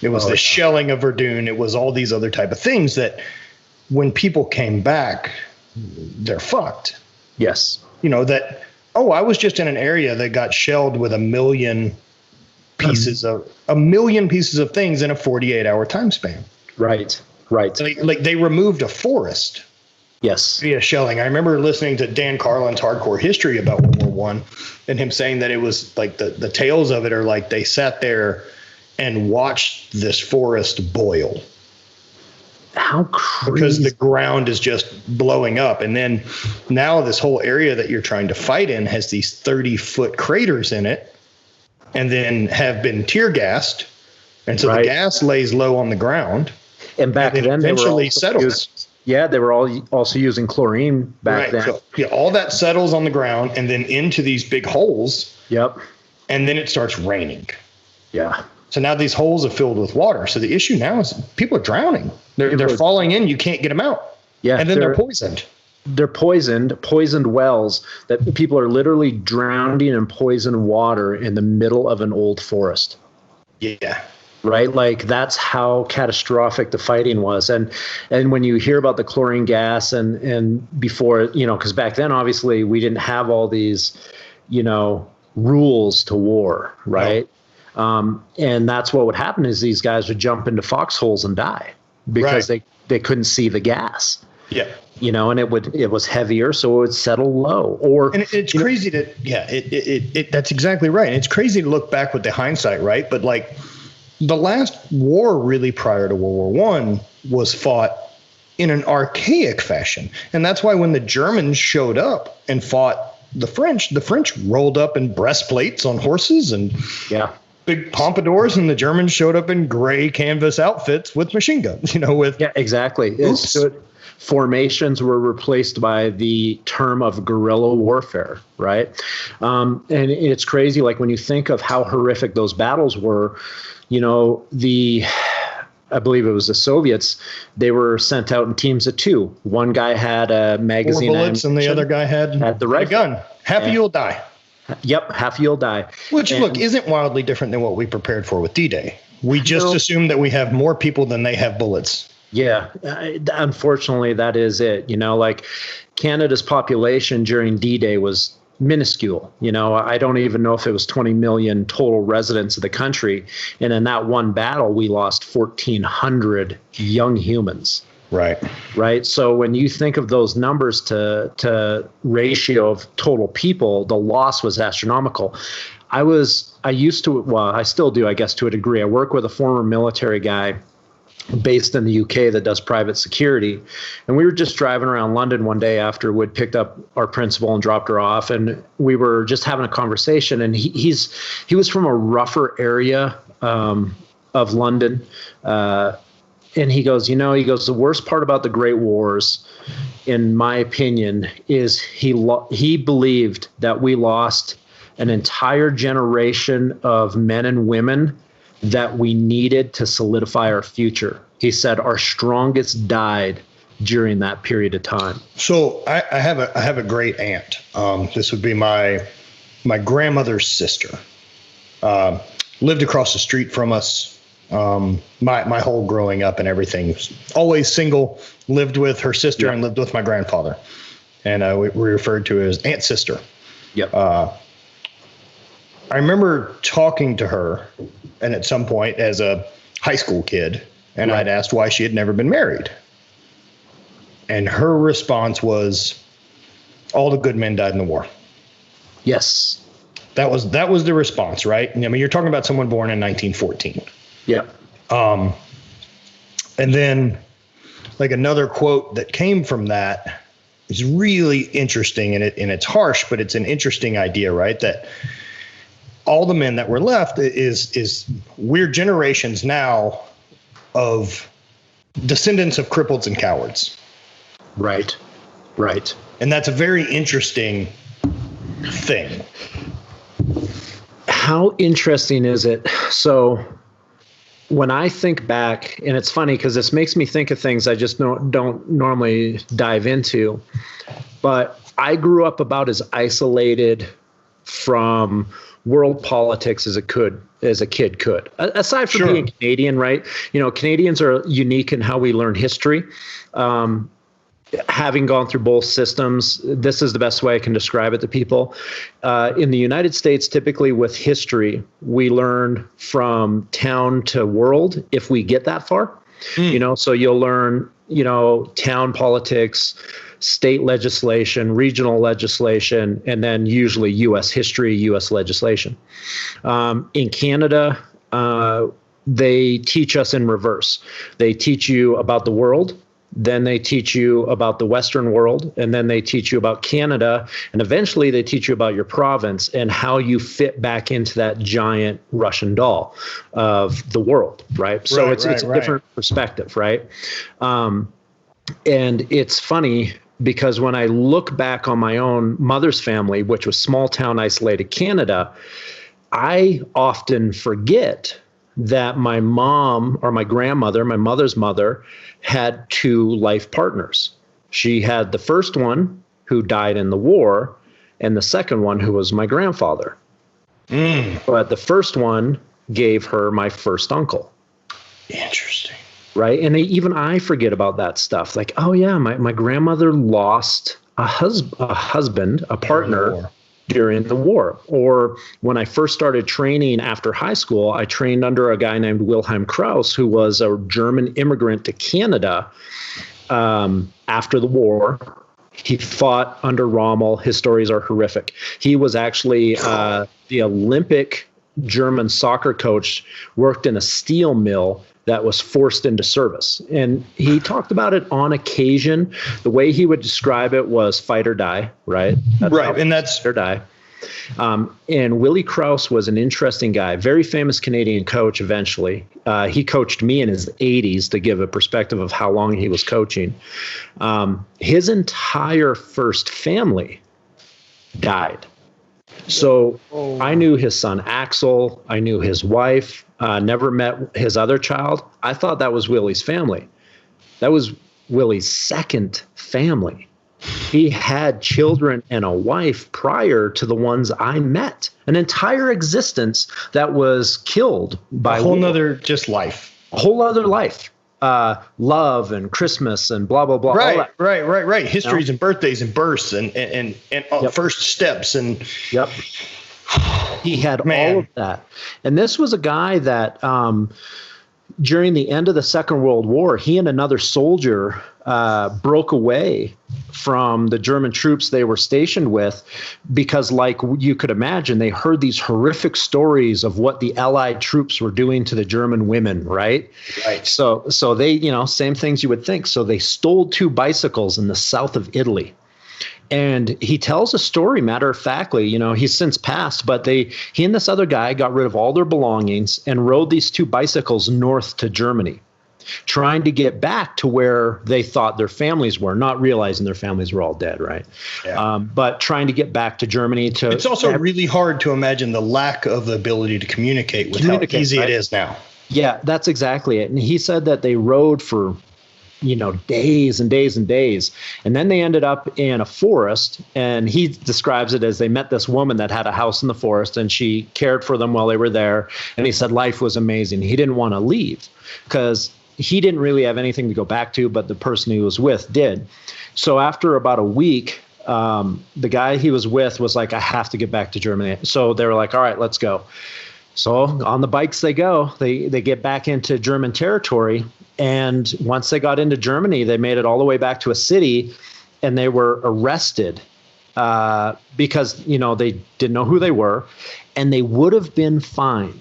It was the shelling of Verdun. It was all these other type of things that when people came back, they're fucked. Yes. I was just in an area that got shelled with a million pieces of things in a 48-hour time span. Right. Like they removed a forest. Yes. Via shelling. I remember listening to Dan Carlin's Hardcore History about World War I, and him saying that it was like the tales of it are like they sat there and watched this forest boil. How crazy. Because the ground is just blowing up. And then now this whole area that you're trying to fight in has these 30-foot craters in it, and then have been tear gassed. And so the gas lays low on the ground. And back then eventually settles. They were also using chlorine back then. So, all that settles on the ground and then into these big holes. Yep. And then it starts raining. Yeah. So now these holes are filled with water. So the issue now is people are drowning. They're falling in. You can't get them out. Yeah. And then they're poisoned. They're poisoned wells that people are literally drowning in poisoned water in the middle of an old forest. Yeah. Right? Like that's how catastrophic the fighting was. And when you hear about the chlorine gas and before, because back then, obviously, we didn't have all these, rules to war. Right. No. And that's what would happen is these guys would jump into foxholes and die because they couldn't see the gas. Yeah. And it was heavier, so it would settle low. And it's crazy that's exactly right. And it's crazy to look back with the hindsight, right? But like the last war really prior to World War I was fought in an archaic fashion. And that's why when the Germans showed up and fought the French rolled up in breastplates on horses and big pompadours, and the Germans showed up in gray canvas outfits with machine guns, exactly. Formations were replaced by the term of guerrilla warfare, right? And it's crazy, like when you think of how horrific those battles were, I believe it was the Soviets, they were sent out in teams of two. One guy had a magazine 4 bullets and the other guy had the right gun. Half you'll die. Yep, half you'll die. Which, look, isn't wildly different than what we prepared for with D-Day. We just assume that we have more people than they have bullets. Yeah, unfortunately, that is it. Like Canada's population during D-Day was minuscule. I don't even know if it was 20 million total residents of the country. And in that one battle, we lost 1,400 young humans. Right. So when you think of those numbers to ratio of total people, the loss was astronomical. I still do, I guess, to a degree. I work with a former military guy based in the UK that does private security. And we were just driving around London one day after Wood picked up our principal and dropped her off. And we were just having a conversation. And he was from a rougher area of London. And he goes, the worst part about the Great Wars, in my opinion, is he believed that we lost an entire generation of men and women that we needed to solidify our future. He said our strongest died during that period of time. So I have a great aunt. This would be my grandmother's sister. Lived across the street from us. My whole growing up and everything. Always single. Lived with her sister and lived with my grandfather, and we referred to her as Aunt Sister. Yep. I remember talking to her, and at some point as a high school kid, and I'd asked why she had never been married. And her response was, all the good men died in the war. Yes. That was the response, right? I mean, you're talking about someone born in 1914. Yeah. And then like another quote that came from that is really interesting, and it's harsh, but it's an interesting idea, right? That all the men that were left is we're generations now of descendants of cripples and cowards. Right. And that's a very interesting thing. How interesting is it? So when I think back, and it's funny because this makes me think of things I just don't normally dive into, but I grew up about as isolated from world politics as a kid could. Aside from being Canadian, right? Canadians are unique in how we learn history. Having gone through both systems, this is the best way I can describe it to people. In the United States, typically with history, we learn from town to world if we get that far. So you'll learn, town politics, state legislation, regional legislation, and then usually U.S. history, U.S. legislation. In Canada, they teach us in reverse. They teach you about the world. Then they teach you about the Western world, and then they teach you about Canada, and eventually they teach you about your province and how you fit back into that giant Russian doll of the world, right? So it's a different perspective, right? And it's funny because when I look back on my own mother's family, which was small town, isolated Canada, I often forget that my mom or my grandmother, my mother's mother, had two life partners. She had the first one who died in the war and the second one who was my grandfather. But the first one gave her my first uncle. Interesting. Right. And even I forget about that stuff. Like, oh, yeah, my grandmother lost a husband, a partner during the war. Or when I first started training after high school, I trained under a guy named Wilhelm Krauss, who was a German immigrant to Canada after the war. He fought under Rommel. His stories are horrific. He was actually the Olympic German soccer coach, worked in a steel mill that was forced into service. And he talked about it on occasion. The way he would describe it was fight or die, right? And that's fight or die. And Willie Krauss was an interesting guy, very famous Canadian coach eventually. He coached me in his 80s to give a perspective of how long he was coaching. His entire first family died. So I knew his son Axel. I knew his wife. Never met his other child. I thought that was Willie's family. That was Willie's second family. He had children and a wife prior to the ones I met. An entire existence that was killed by a whole nother just life. A whole other life. Love and Christmas and blah, blah, blah. Right. Histories and birthdays and births and first steps and he had all of that. And this was a guy that during the end of the Second World War, he and another soldier broke away from the German troops they were stationed with because, like you could imagine, they heard these horrific stories of what the Allied troops were doing to the German women, right? So they, same things you would think. So they stole 2 bicycles in the south of Italy. And he tells a story, matter of factly, he's since passed, but he and this other guy got rid of all their belongings and rode these 2 bicycles north to Germany, trying to get back to where they thought their families were, not realizing their families were all dead, right? Yeah. But trying to get back to Germany to... It's also really hard to imagine the lack of the ability to communicate with how easy it is now. Yeah, that's exactly it. And he said that they rode for days and days and days. And then they ended up in a forest, and he describes it as they met this woman that had a house in the forest, and she cared for them while they were there. And he said life was amazing. He didn't want to leave because he didn't really have anything to go back to, but the person he was with did. So after about a week, the guy he was with was like, I have to get back to Germany. So they were like, all right, let's go. So on the bikes they go. They get back into German territory. And once they got into Germany, they made it all the way back to a city, and they were arrested because, they didn't know who they were, and they would have been fined.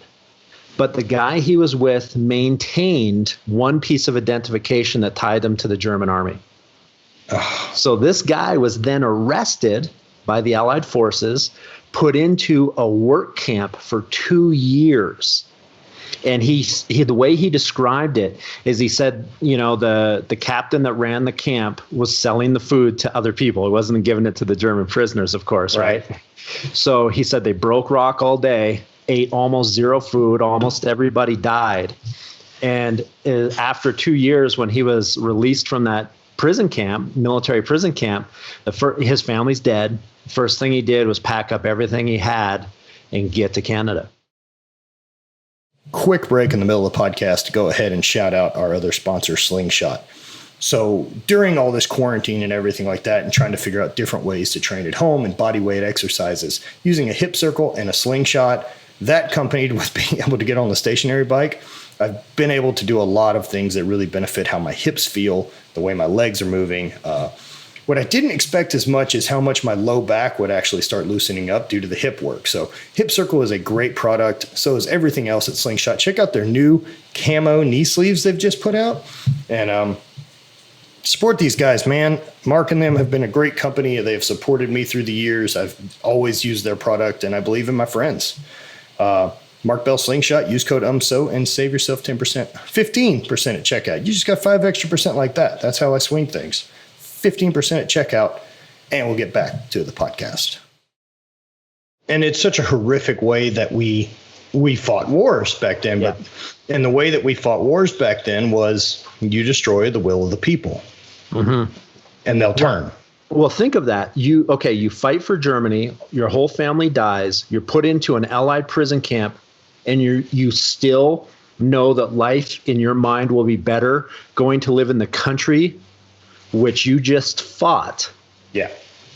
But the guy he was with maintained one piece of identification that tied them to the German army. So this guy was then arrested by the Allied forces, put into a work camp for 2 years. And he the way he described it is he said, the captain that ran the camp was selling the food to other people. He wasn't giving it to the German prisoners, of course, right? So he said they broke rock all day, ate almost zero food, almost everybody died. And after 2 years, when he was released from that prison camp, military prison camp, his family's dead. First thing he did was pack up everything he had and get to Canada. Quick break in the middle of the podcast to go ahead and shout out our other sponsor, Slingshot. So during all this quarantine and everything like that, and trying to figure out different ways to train at home and body weight exercises, using a hip circle and a Slingshot, that accompanied with being able to get on the stationary bike, I've been able to do a lot of things that really benefit how my hips feel, the way my legs are moving. What I didn't expect as much is how much my low back would actually start loosening up due to the hip work. So Hip Circle is a great product. So is everything else at Slingshot. Check out their new camo knee sleeves they've just put out. And support these guys, man. Mark and them have been a great company. They have supported me through the years. I've always used their product, and I believe in my friends. Mark Bell Slingshot, use code UMSO and save yourself 15% at checkout. You just got 5 extra % like that. That's how I swing things. 15% at checkout, and we'll get back to the podcast. And it's such a horrific way that we fought wars back then. Yeah. But and the way that we fought wars back then was you destroy the will of the people, and they'll turn. Well, think of that. You fight for Germany. Your whole family dies. You're put into an Allied prison camp, and you still know that life in your mind will be better going to live in the country which you just fought,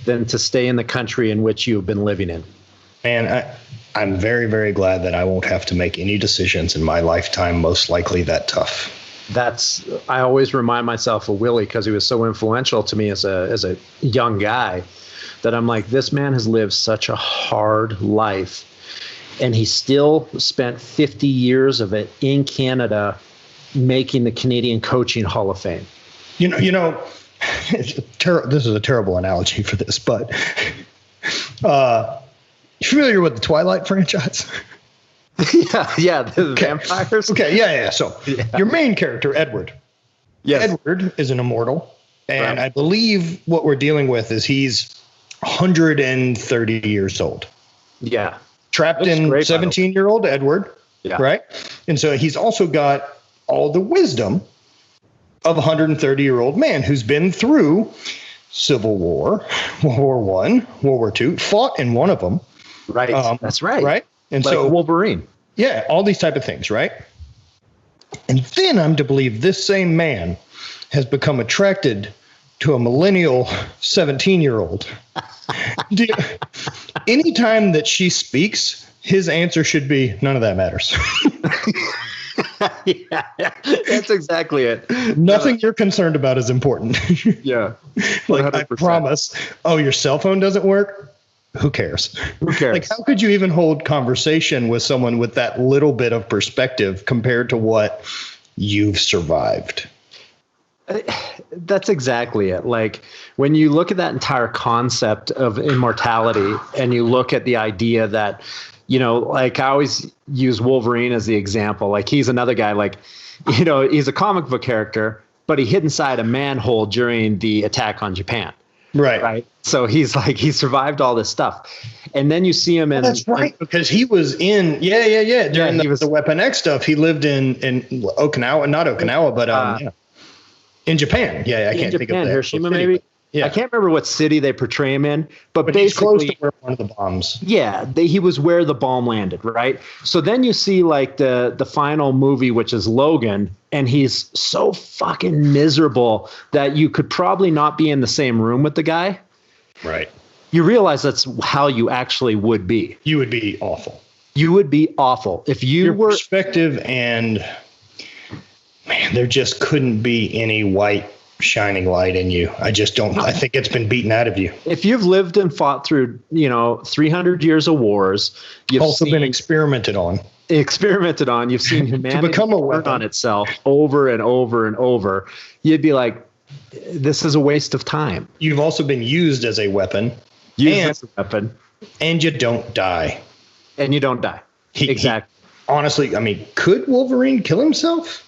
than to stay in the country in which you've been living in. And I'm very, very glad that I won't have to make any decisions in my lifetime, most likely that tough. I always remind myself of Willie because he was so influential to me as a young guy, that I'm like, this man has lived such a hard life, and he still spent 50 years of it in Canada making the Canadian Coaching Hall of Fame. You know, this is a terrible analogy for this, but you familiar with the Twilight franchise? yeah, the vampires. Okay, yeah. So your main character, Edward. Yes. Edward is an immortal, and I believe what we're dealing with is he's 130 years old. Yeah. Trapped in 17-year-old Edward, right? And so he's also got all the wisdom of a 130-year-old man who's been through Civil War, World War I, World War II, fought in one of them. Right. That's right. Right. And like so Wolverine. Yeah, all these type of things, right? And then I'm to believe this same man has become attracted to a millennial 17-year-old. Anytime that she speaks, his answer should be, none of that matters. Yeah, that's exactly it. Nothing you're concerned about is important. Yeah. 100%. Like, I promise. Oh, your cell phone doesn't work? Who cares? Who cares? Like, how could you even hold conversation with someone with that little bit of perspective compared to what you've survived? That's exactly it. Like, when you look at that entire concept of immortality, and you look at the idea that, you know, like, I always use Wolverine as the example. Like, he's another guy, like, you know, he's a comic book character, but he hid inside a manhole during the attack on Japan. Right. So he's like, he survived all this stuff. And then you see him in. That's right. Because he was in. Yeah. During the Weapon X stuff, he lived in Okinawa, not Okinawa, but in Japan. Yeah, I can't think of that. Hiroshima, maybe. Yeah. I can't remember what city they portray him in, but basically, he's close to where one of the bombs. Yeah, he was where the bomb landed, right? So then you see like the final movie, which is Logan, and he's so fucking miserable that you could probably not be in the same room with the guy. Right. You realize that's how you actually would be. You would be awful. You would be awful if you were. Perspective, and man, there just couldn't be any white shining light in you. I just don't. I think it's been beaten out of you. If you've lived and fought through, 300 years of wars, you've also been experimented on. You've seen humanity to become a weapon on itself over and over and over. You'd be like, this is a waste of time. You've also been used as a weapon. And you don't die. Exactly. Honestly, I mean, could Wolverine kill himself?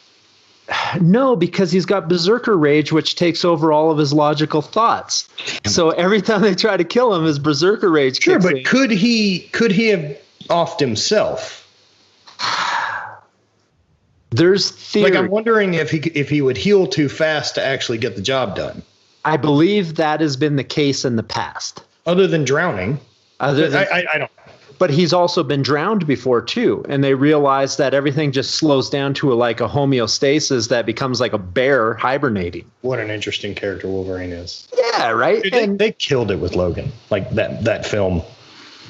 No, because he's got berserker rage, which takes over all of his logical thoughts. So every time they try to kill him, his berserker rage kicks in. Could he have offed himself? There's theory. Like, I'm wondering if he would heal too fast to actually get the job done. I believe that has been the case in the past. Other than drowning. I don't. But he's also been drowned before too, and they realize that everything just slows down to a homeostasis that becomes like a bear hibernating. What an interesting character Wolverine is. Yeah, right. Dude, they killed it with Logan, like that film.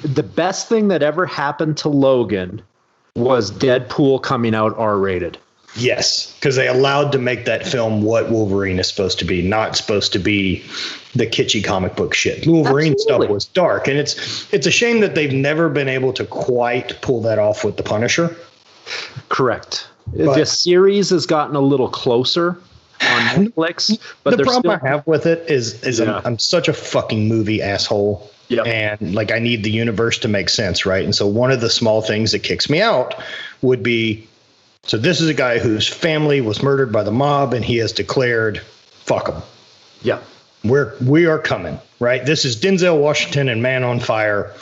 The best thing that ever happened to Logan was Deadpool coming out R-rated. Yes, because they allowed to make that film what Wolverine is supposed to be, not supposed to be the kitschy comic book shit. Wolverine stuff was dark, and it's a shame that they've never been able to quite pull that off with the Punisher. Correct. The series has gotten a little closer on Netflix, but the problem I have with it is I'm such a fucking movie asshole. Yep. And I need the universe to make sense, right? And so one of the small things that kicks me out would be, so this is a guy whose family was murdered by the mob, and he has declared, fuck them. Yeah. We are coming, right? This is Denzel Washington and Man on Fire.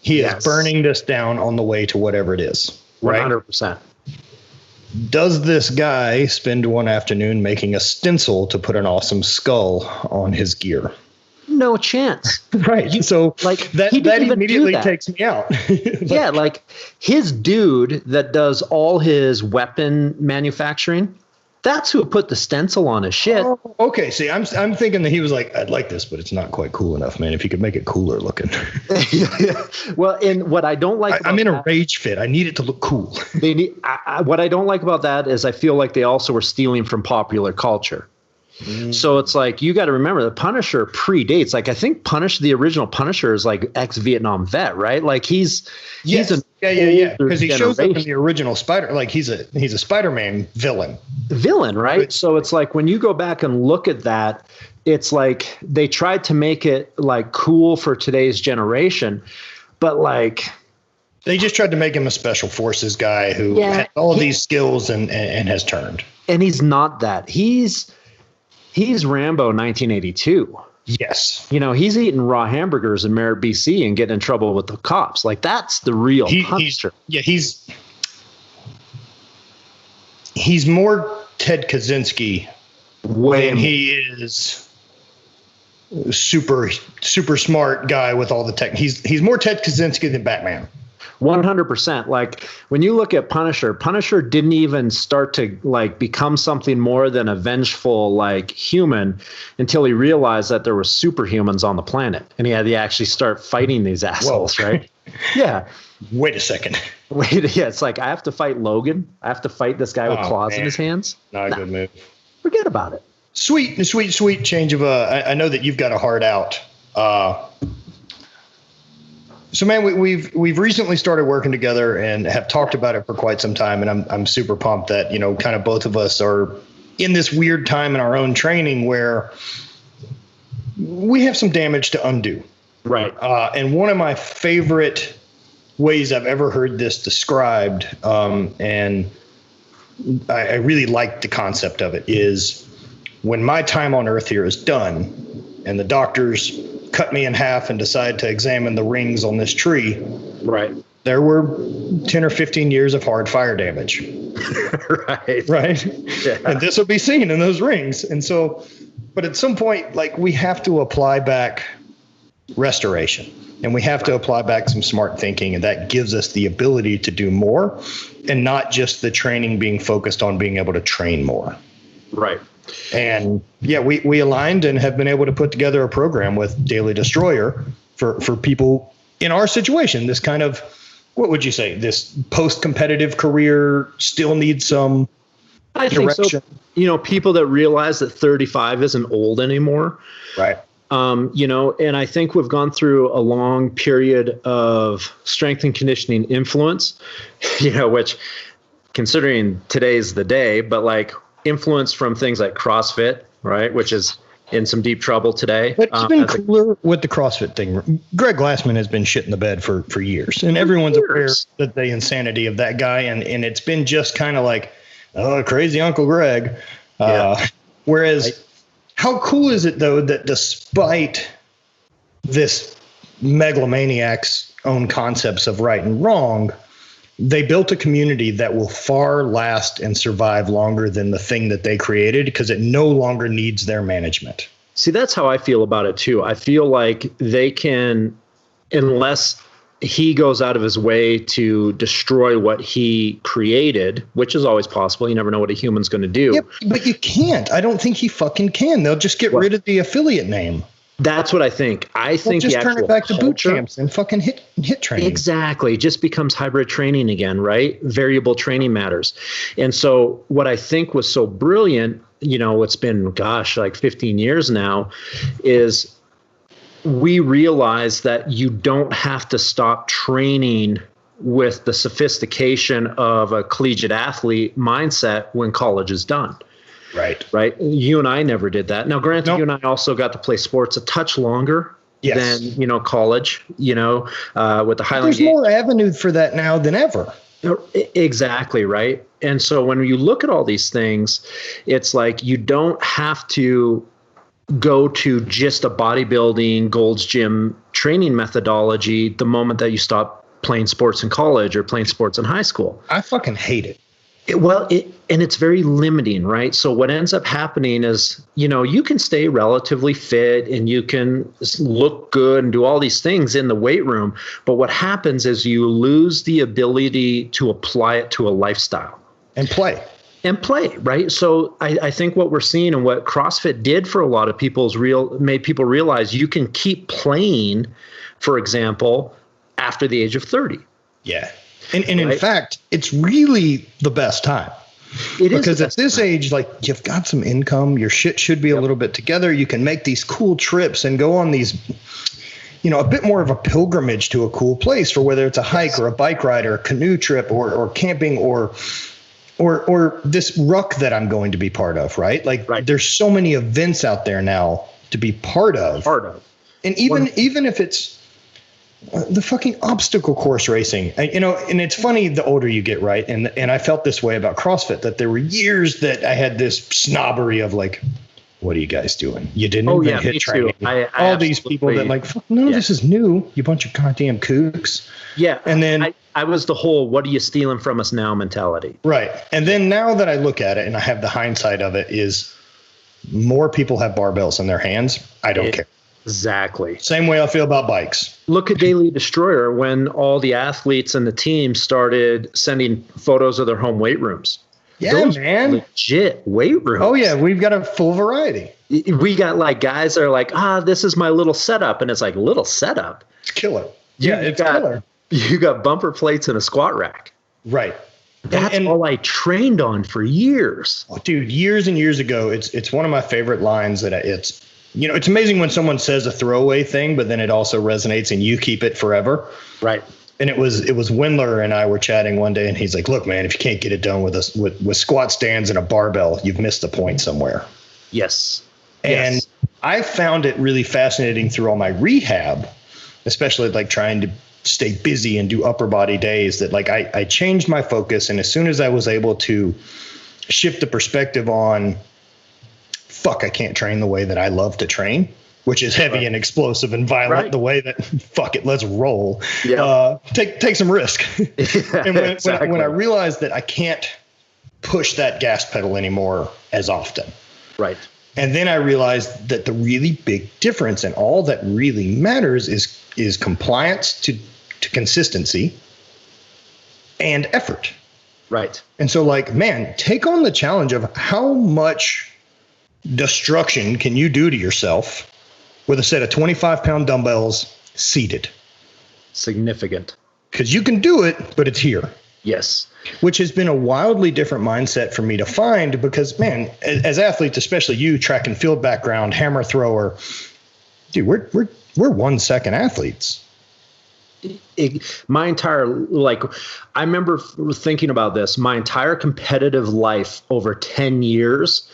He is burning this down on the way to whatever it is, right? 100%. Does this guy spend one afternoon making a stencil to put an awesome skull on his gear? No chance. Right. So that immediately takes me out. Yeah, his dude that does all his weapon manufacturing, that's who put the stencil on his shit. Oh, okay. See, I'm thinking that he was like, I'd like this, but it's not quite cool enough, man. If you could make it cooler looking. Yeah. Well, and what I don't like I'm in a rage fit. I need it to look cool. What I don't like about that is I feel like they also were stealing from popular culture. So it's you got to remember the Punisher predates. I think the original Punisher is ex-Vietnam vet, right? He's because he shows up in the original Spider. He's a Spider-Man villain, right? So it's when you go back and look at that, it's they tried to make it cool for today's generation, but they just tried to make him a special forces guy who had all these skills and has turned. And he's not that. He's Rambo 1982. Yes. He's eating raw hamburgers in Merritt, BC and getting in trouble with the cops. That's the real Punisher. He's more Ted Kaczynski than he is super smart guy with all the tech. He's more Ted Kaczynski than Batman. 100%. When you look at Punisher didn't even start to become something more than a vengeful human until he realized that there were superhumans on the planet, and he had to actually start fighting these assholes. Whoa. Right? Yeah. Wait a second. It's I have to fight Logan. I have to fight this guy with claws in his hands. Not a good move. Forget about it. Sweet change of I know that you've got a heart out. So, man, we've recently started working together and have talked about it for quite some time, and I'm super pumped that kind of both of us are in this weird time in our own training where we have some damage to undo. Right. And one of my favorite ways I've ever heard this described, and I really like the concept of it, is when my time on Earth here is done, and the doctors cut me in half and decide to examine the rings on this tree. Right. There were 10 or 15 years of hard fire damage. Right. Yeah. And this will be seen in those rings. And so, but at some point, we have to apply back restoration, and we have to apply back some smart thinking. And that gives us the ability to do more, and not just the training being focused on being able to train more. Right. And we aligned and have been able to put together a program with Daily Destroyer for people in our situation. This kind of, what would you say, this post-competitive career still needs some direction. Think so. People that realize that 35 isn't old anymore. Right. And I think we've gone through a long period of strength and conditioning influence, which, considering today's the day, but influence from things like CrossFit, right, which is in some deep trouble today. But it's been cooler with the CrossFit thing. Greg Glassman has been shit in the bed for years, and everyone's aware that the insanity of that guy, and it's been just kind of crazy Uncle Greg. Whereas, how cool is it though that despite this megalomaniac's own concepts of right and wrong, they built a community that will far last and survive longer than the thing that they created because it no longer needs their management. See, that's how I feel about it too. I feel like they can, unless he goes out of his way to destroy what he created, which is always possible. You never know what a human's going to do. Yeah, but you can't. I don't think he fucking can. They'll just get rid of the affiliate name. That's what I think. I think just turn it back to boot camps and fucking hit training. Exactly. It just becomes hybrid training again, right? Variable training matters. And so what I think was so brilliant, it's been, like 15 years now, is we realize that you don't have to stop training with the sophistication of a collegiate athlete mindset when college is done. Right. You and I never did that. Now, granted, You and I also got to play sports a touch longer than, college, with the Highland There's more avenue for that now than ever. Exactly. Right. And so when you look at all these things, it's like you don't have to go to just a bodybuilding Gold's Gym training methodology the moment that you stop playing sports in college or playing sports in high school. I fucking hate it. And it's very limiting, right? So what ends up happening is, you can stay relatively fit and you can look good and do all these things in the weight room. But what happens is you lose the ability to apply it to a lifestyle. And play, right? So I think what we're seeing and what CrossFit did for a lot of people is made people realize you can keep playing, for example, after the age of 30. Yeah. And in fact, it's really the best time. It is because at this age, like, you've got some income, your shit should be a little bit together. You can make these cool trips and go on these, a bit more of a pilgrimage to a cool place, for whether it's a hike or a bike ride or a canoe trip or camping or this ruck that I'm going to be part of, right? There's so many events out there now to be part of. And even if it's the fucking obstacle course racing, and it's funny the older you get, right? And I felt this way about CrossFit, that there were years that I had this snobbery of like, what are you guys doing? You didn't invent hit training. All these people that like, fuck, none of this is new, you bunch of goddamn kooks. Yeah. And then I was the whole, what are you stealing from us now mentality. Right. And then now that I look at it and I have the hindsight of it, is more people have barbells in their hands. I don't care. Exactly. Same way I feel about bikes. Look at Daily Destroyer when all the athletes and the team started sending photos of their home weight rooms. Yeah, those man. Legit weight rooms. Oh, yeah. We've got a full variety. We got like guys that are like, this is my little setup. And it's like, little setup? It's killer. Yeah, it's killer. You got bumper plates and a squat rack. Right. That's all I trained on for years. Oh, dude, years and years ago, it's one of my favorite lines that it's amazing when someone says a throwaway thing, but then it also resonates and you keep it forever. Right. And it was Windler and I were chatting one day and he's like, look, man, if you can't get it done with squat stands and a barbell, you've missed the point somewhere. Yes. And I found it really fascinating through all my rehab, especially like trying to stay busy and do upper body days, that like I changed my focus. And as soon as I was able to shift the perspective on, fuck, I can't train the way that I love to train, which is heavy and explosive and violent, the way that, fuck it, let's roll. Yeah. Take some risk. And when I realized that I can't push that gas pedal anymore as often. Right. And then I realized that the really big difference and all that really matters is compliance to consistency and effort. Right. And so like, man, take on the challenge of how much destruction can you do to yourself with a set of 25-pound dumbbells seated? Significant. Because you can do it, but it's here. Yes. Which has been a wildly different mindset for me to find, because, man, as athletes, especially you, track and field background, hammer thrower, dude, we're 1 second athletes. My entire, I remember thinking about this. My entire competitive life over 10 years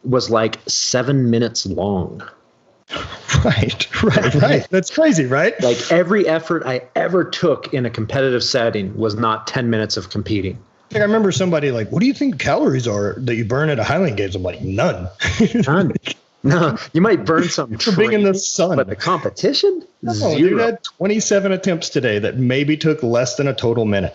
was like 7 minutes long. Right. That's crazy, right? Like every effort I ever took in a competitive setting was not 10 minutes of competing. Like I remember somebody like, what do you think calories are that you burn at a Highland Games? I'm like, none. None. No, you might burn something for being in the sun. But the competition? No, dude, I had 27 attempts today that maybe took less than a total minute.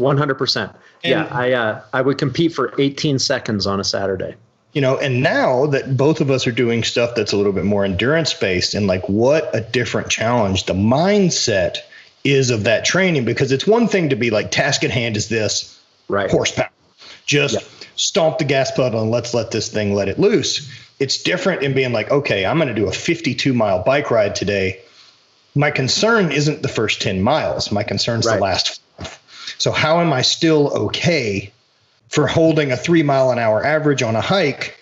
100%. Yeah, I would compete for 18 seconds on a Saturday. And now that both of us are doing stuff that's a little bit more endurance based, and like what a different challenge the mindset is of that training, because it's one thing to be like, task at hand is this, right? Horsepower, just stomp the gas pedal and let's let this thing let it loose. It's different in being like, okay, I'm going to do a 52-mile bike ride today. My concern isn't the first 10 miles. My concern is the last 5. So how am I still okay for holding a 3 mile an hour average on a hike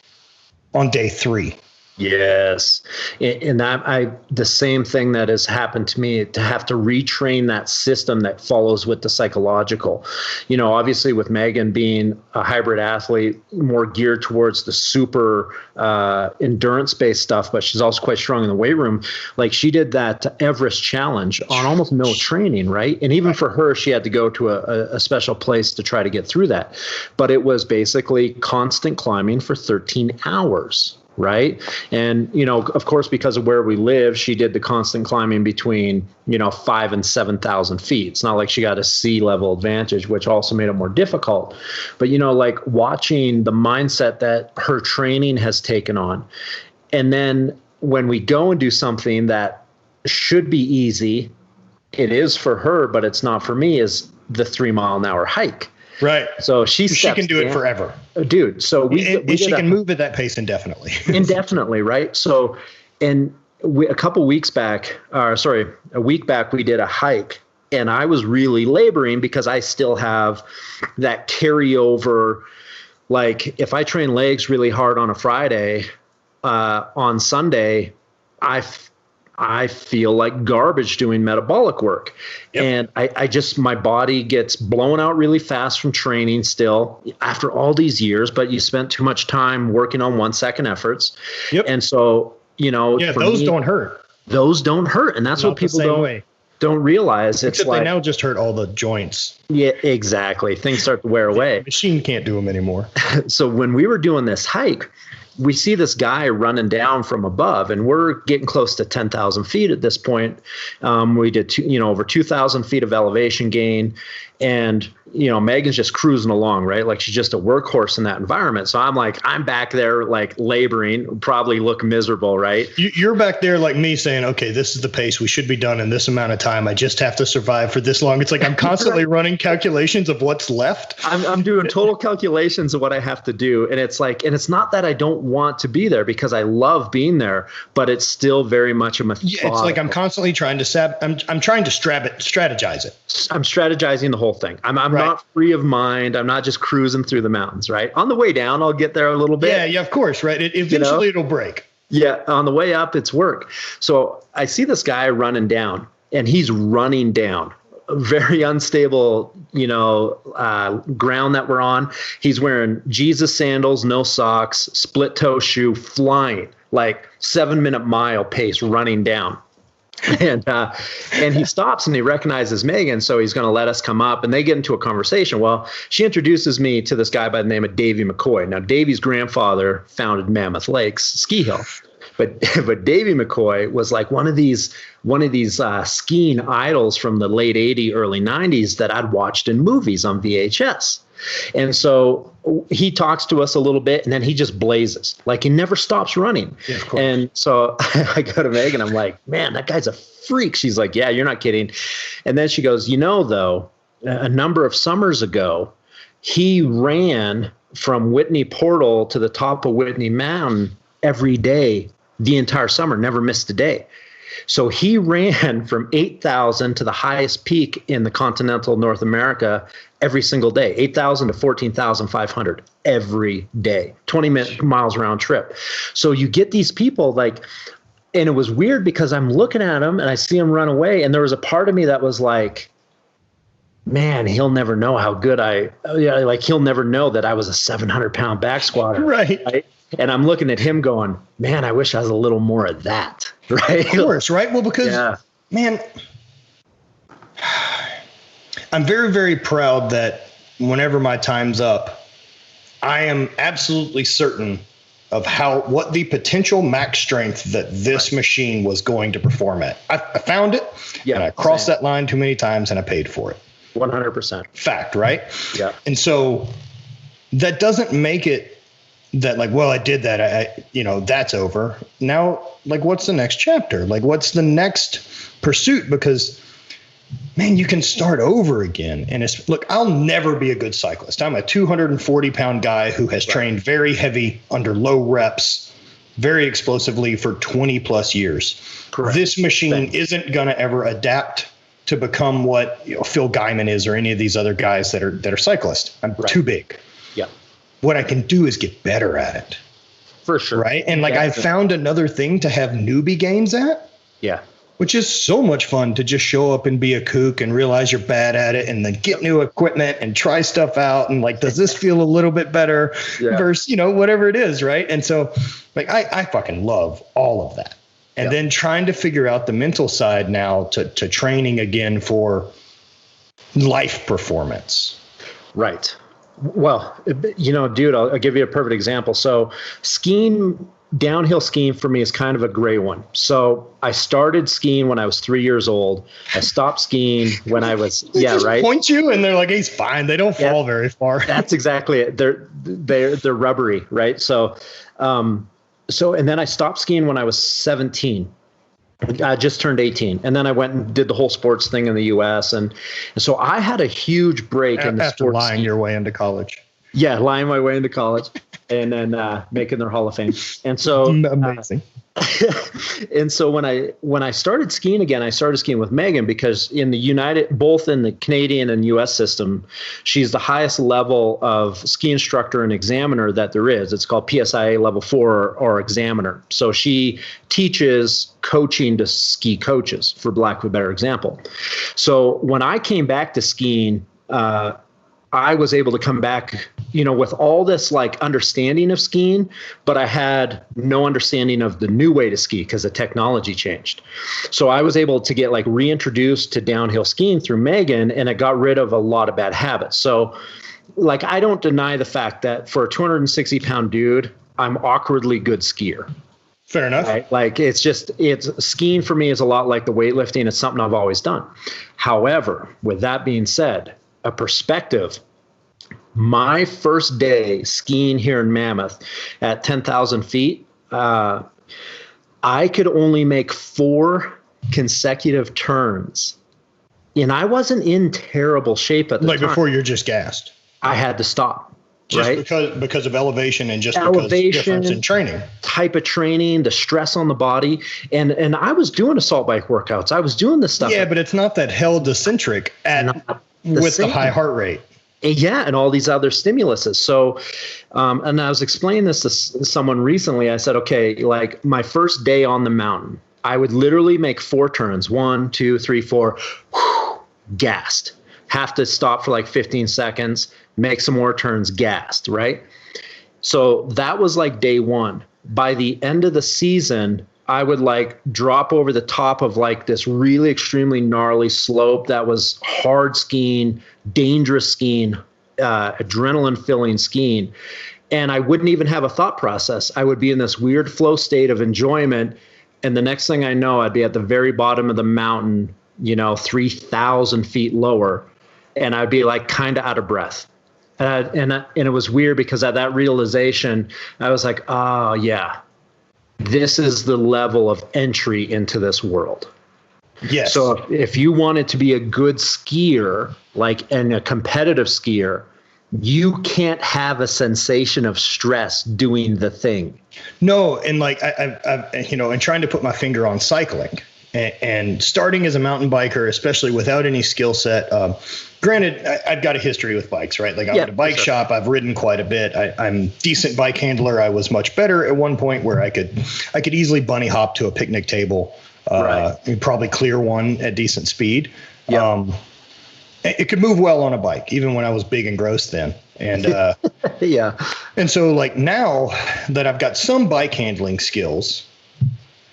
on day 3? Yes. And the same thing that has happened to me, to have to retrain that system that follows with the psychological. Obviously with Megan being a hybrid athlete, more geared towards the super endurance-based stuff, but she's also quite strong in the weight room. Like, she did that Everest challenge on almost no training, right? And even for her, she had to go to a special place to try to get through that. But it was basically constant climbing for 13 hours. Right. And, of course, because of where we live, she did the constant climbing between, 5,000 and 7,000 feet. It's not like she got a sea level advantage, which also made it more difficult. But, like watching the mindset that her training has taken on. And then when we go and do something that should be easy, it is for her, but it's not for me, is the 3 mile an hour hike. Right. So she can do it forever. Dude. So she can move at that pace indefinitely. Indefinitely. Right. So, and a week back, we did a hike, and I was really laboring because I still have that carryover. Like, if I train legs really hard on a Friday, on Sunday, I feel like garbage doing metabolic work. Yep. And my body gets blown out really fast from training still after all these years, but you spent too much time working on 1 second efforts. Yep. And so, those don't hurt. Those don't hurt. And that's what people don't realize. It's Except they now just hurt all the joints. Yeah, exactly. Things start to wear away. The machine can't do them anymore. So when we were doing this hike, we see this guy running down from above, and we're getting close to 10,000 feet at this point. We did over 2,000 feet of elevation gain, and Megan's just cruising along, right? Like, she's just a workhorse in that environment. So I'm back there like laboring, probably look miserable, right? You're back there like me saying, okay, this is the pace. We should be done in this amount of time. I just have to survive for this long. It's like I'm constantly running calculations of what's left. I'm doing total calculations of what I have to do. And it's like, and it's not that I don't want to be there, because I love being there, but it's still very much a methodical. Yeah, it's like I'm constantly trying to I'm trying to strategize it. I'm strategizing the whole thing. I'm not free of mind. I'm not just cruising through the mountains, right? On the way down, I'll get there a little bit. Yeah, of course, right? Eventually it'll break. Yeah, on the way up, it's work. So I see this guy running down, and he's running down very unstable, ground that we're on. He's wearing Jesus sandals, no socks, split toe shoe, flying like 7-minute mile pace running down. And he stops and he recognizes Megan, so he's going to let us come up, and they get into a conversation. Well, she introduces me to this guy by the name of Davey McCoy. Now, Davey's grandfather founded Mammoth Lakes ski hill, but Davey McCoy was like one of these skiing idols from the late '80s, early '90s that I'd watched in movies on VHS. And so he talks to us a little bit, and then he just blazes. Like, he never stops running. Yeah, of course. And so I go to Megan, I'm like, man, that guy's a freak. She's like, yeah, you're not kidding. And then she goes, though, a number of summers ago, he ran from Whitney Portal to the top of Whitney Mountain every day, the entire summer, never missed a day. So he ran from 8,000 to the highest peak in the continental North America every single day, 8,000 to 14,500 every day, 20 miles round trip. So you get these people like, and it was weird because I'm looking at him and I see him run away. And there was a part of me that was like, man, he'll never know how good he'll never know that I was a 700-pound back squatter. Right. And I'm looking at him going, man, I wish I was a little more of that. Right. Of course. Right. Well, because, man, I'm very, very proud that whenever my time's up, I am absolutely certain of what the potential max strength that this machine was going to perform at. I found it, and I crossed that line too many times, and I paid for it. 100%. Fact, right? Yeah. And so that doesn't make it that like, well, I did that. That's over. Now, like, what's the next chapter? Like, what's the next pursuit? Because, man, you can start over again. And look, I'll never be a good cyclist. I'm a 240-pound guy who has trained very heavy under low reps, very explosively for 20 plus years. Correct. This machine isn't going to ever adapt to become what Phil Guyman is or any of these other guys that are cyclists. I'm too big. Yeah. What I can do is get better at it. For sure. Right. And like I found another thing to have newbie games at. Yeah. Which is so much fun to just show up and be a kook and realize you're bad at it and then get new equipment and try stuff out. And like, does this feel a little bit better versus, whatever it is. Right. And so like, I fucking love all of that. And then trying to figure out the mental side now to training again for life performance. Right. Well, dude, I'll give you a perfect example. So downhill skiing for me is kind of a gray one. So I started skiing when I was 3 years old. I stopped skiing when I was, point you and they're like, he's fine. They don't fall very far. That's exactly it. They're rubbery. Right. So, and then I stopped skiing when I was 17. I just turned 18. And then I went and did the whole sports thing in the US. And so I had a huge break in the after sports lying your way into college. Yeah, lying my way into college and then making their Hall of Fame. And so amazing. And so when I started skiing again, I started skiing with Megan because both in the Canadian and US system, she's the highest level of ski instructor and examiner that there is. It's called PSIA level 4 or examiner. So she teaches coaching to ski coaches, for lack of a better example. So when I came back to skiing, I was able to come back, with all this like understanding of skiing, but I had no understanding of the new way to ski because the technology changed. So I was able to get like reintroduced to downhill skiing through Megan, and it got rid of a lot of bad habits. So like, I don't deny the fact that for a 260-pound dude, I'm awkwardly good skier. Fair enough. Right? Like it's skiing for me is a lot like the weightlifting. It's something I've always done. However, with that being said, a perspective, my first day skiing here in Mammoth at 10,000 feet, I could only make 4 consecutive turns. And I wasn't in terrible shape at the time. Like before you're just gassed. I had to stop. Just because of elevation and just because difference in training. Type of training, the stress on the body. And I was doing assault bike workouts. I was doing this stuff. Yeah, but it's not that held-eccentric with the high heart rate. Yeah, and all these other stimuluses. So, and I was explaining this to someone recently. I said, okay, like my first day on the mountain, I would literally make 4 turns. 1, 2, 3, 4, gassed. Have to stop for like 15 seconds, make some more turns, gassed, right? So that was like day 1. By the end of the season, I would like drop over the top of like this really extremely gnarly slope that was hard skiing, dangerous skiing, adrenaline filling skiing. And I wouldn't even have a thought process. I would be in this weird flow state of enjoyment. And the next thing I know, I'd be at the very bottom of the mountain, 3,000 feet lower. And I'd be like kind of out of breath. And it was weird because at that realization, I was like, oh yeah. This is the level of entry into this world. Yes. So if you wanted to be a good skier, and a competitive skier, you can't have a sensation of stress doing the thing. No. And like, I've and trying to put my finger on cycling and starting as a mountain biker, especially without any skill set. Granted, I've got a history with bikes, right? Like I'm at a bike shop. I've ridden quite a bit. I'm decent bike handler. I was much better at one point where I could easily bunny hop to a picnic table, probably clear one at decent speed. Yeah. It could move well on a bike, even when I was big and gross then. And And so like now that I've got some bike handling skills,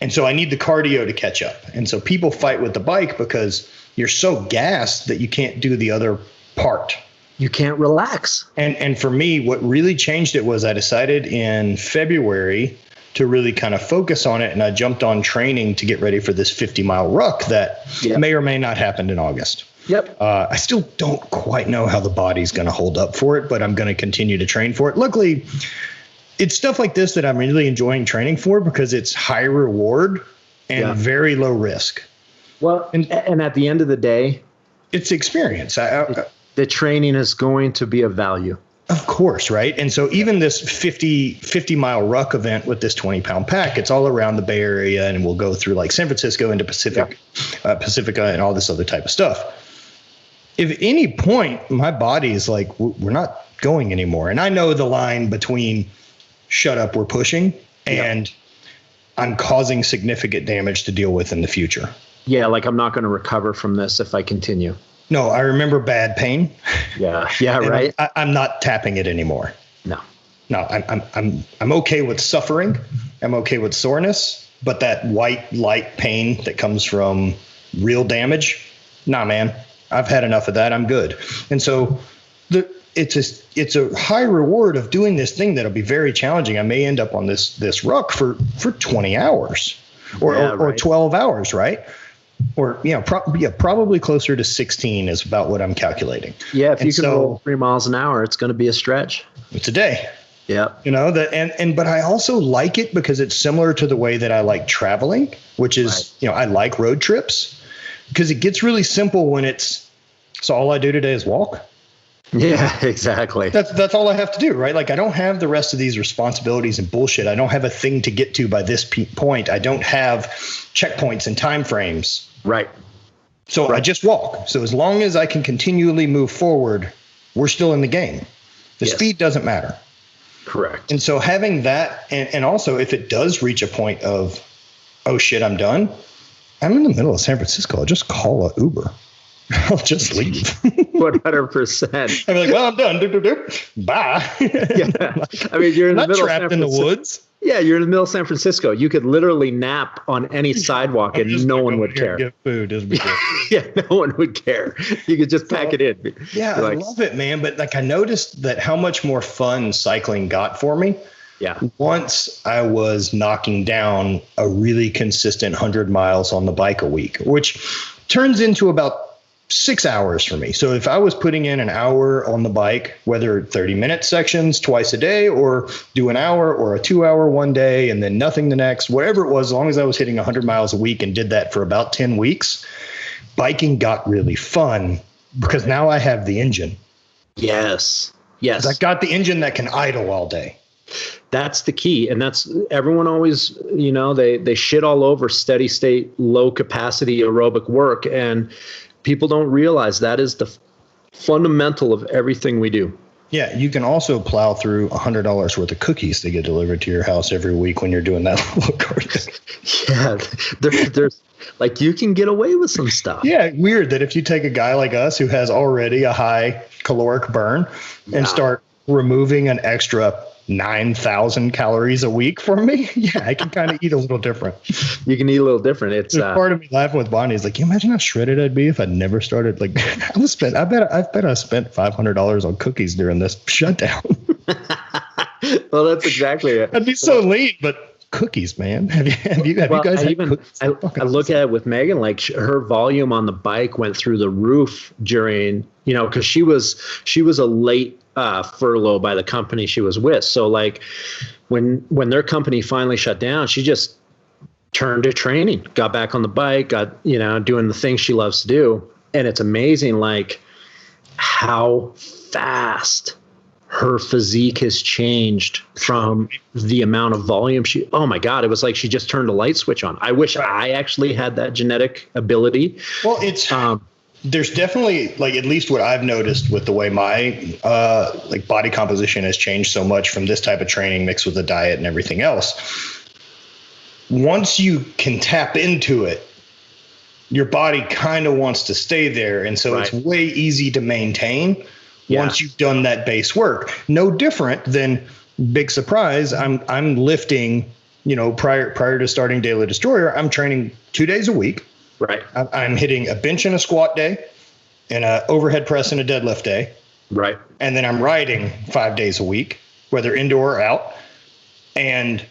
and so I need the cardio to catch up. And so people fight with the bike because you're so gassed that you can't do the other part. You can't relax. And for me, what really changed it was I decided in February to really kind of focus on it. And I jumped on training to get ready for this 50-mile ruck that may or may not happen in August. Yep. I still don't quite know how the body's going to hold up for it, but I'm going to continue to train for it. Luckily, it's stuff like this that I'm really enjoying training for because it's high reward and very low risk. Well, and at the end of the day, it's experience. The training is going to be of value. Of course, right? And so even this 50-mile ruck event with this 20-pound pack, it's all around the Bay Area, and we'll go through like San Francisco into Pacifica and all this other type of stuff. If any point my body is like, we're not going anymore. And I know the line between shut up, we're pushing, and I'm causing significant damage to deal with in the future. Yeah, like I'm not going to recover from this if I continue. No, I remember bad pain. Yeah, right. I'm not tapping it anymore. No, I'm okay with suffering. I'm okay with soreness, but that white light pain that comes from real damage, nah, man. I've had enough of that. I'm good. And so it's a high reward of doing this thing that'll be very challenging. I may end up on this ruck for 20 hours or 12 hours, right? Or probably closer to 16 is about what I'm calculating. Yeah, if you can roll 3 miles an hour, it's going to be a stretch. It's a day. Yeah. But I also like it because it's similar to the way that I like traveling, which is, I like road trips because it gets really simple when so all I do today is walk. Yeah, exactly. That's all I have to do, right? Like I don't have the rest of these responsibilities and bullshit. I don't have a thing to get to by this point. I don't have checkpoints and time frames. Right. So I just walk. So as long as I can continually move forward, we're still in the game. The speed doesn't matter. Correct. And so having that, and also if it does reach a point of, oh shit, I'm done. I'm in the middle of San Francisco. I'll just call a Uber. I'll just leave. 100%. I'm like, well, I'm done. Bye. Yeah. I mean, you're in the middle of trapped in the woods. Yeah, you're in the middle of San Francisco. You could literally nap on any sidewalk and no one would care. Get food. Yeah, no one would care. You could just pack it in. Yeah, I love it, man. But like I noticed that how much more fun cycling got for me. Yeah. Once I was knocking down a really consistent 100 miles on the bike a week, which turns into about 6 hours for me. So if I was putting in an hour on the bike, whether 30-minute sections twice a day or do an hour or a 2-hour one day and then nothing the next, whatever it was, as long as I was hitting 100 miles a week and did that for about 10 weeks, biking got really fun because now I have the engine. Yes. I got the engine that can idle all day. That's the key. And that's everyone always, they shit all over steady state, low capacity aerobic work. And people don't realize that is the fundamental of everything we do. Yeah, you can also plow through $100 worth of cookies that get delivered to your house every week when you're doing that little cardio. Yeah, there's like you can get away with some stuff. Yeah, weird that if you take a guy like us who has already a high caloric burn and start removing an extra 9,000 calories a week from me, I can kind of eat a little different. You can eat a little different. It's part of me laughing with Bonnie is like, you imagine how shredded I'd be if I'd never started. Like, I bet I spent $500 on cookies during this shutdown. Well, that's exactly it. I'd be so lean, but cookies, man. Have you guys had cookies? I look at it with Megan, like her volume on the bike went through the roof during, because she was a late furlough by the company she was with. So like when their company finally shut down, she just turned to training, got back on the bike, got, doing the things she loves to do. And it's amazing, like how fast her physique has changed from the amount of volume oh my God, it was like she just turned a light switch on. I wish I actually had that genetic ability. Well, it's, there's definitely, like, at least what I've noticed with the way my body composition has changed so much from this type of training mixed with the diet and everything else. Once you can tap into it, your body kind of wants to stay there. And so it's way easy to maintain once you've done that base work. No different than, big surprise, I'm lifting, prior to starting Daily Destroyer, I'm training 2 days a week. Right. I'm hitting a bench and a squat day and a overhead press and a deadlift day. Right. And then I'm riding 5 days a week, whether indoor or out. And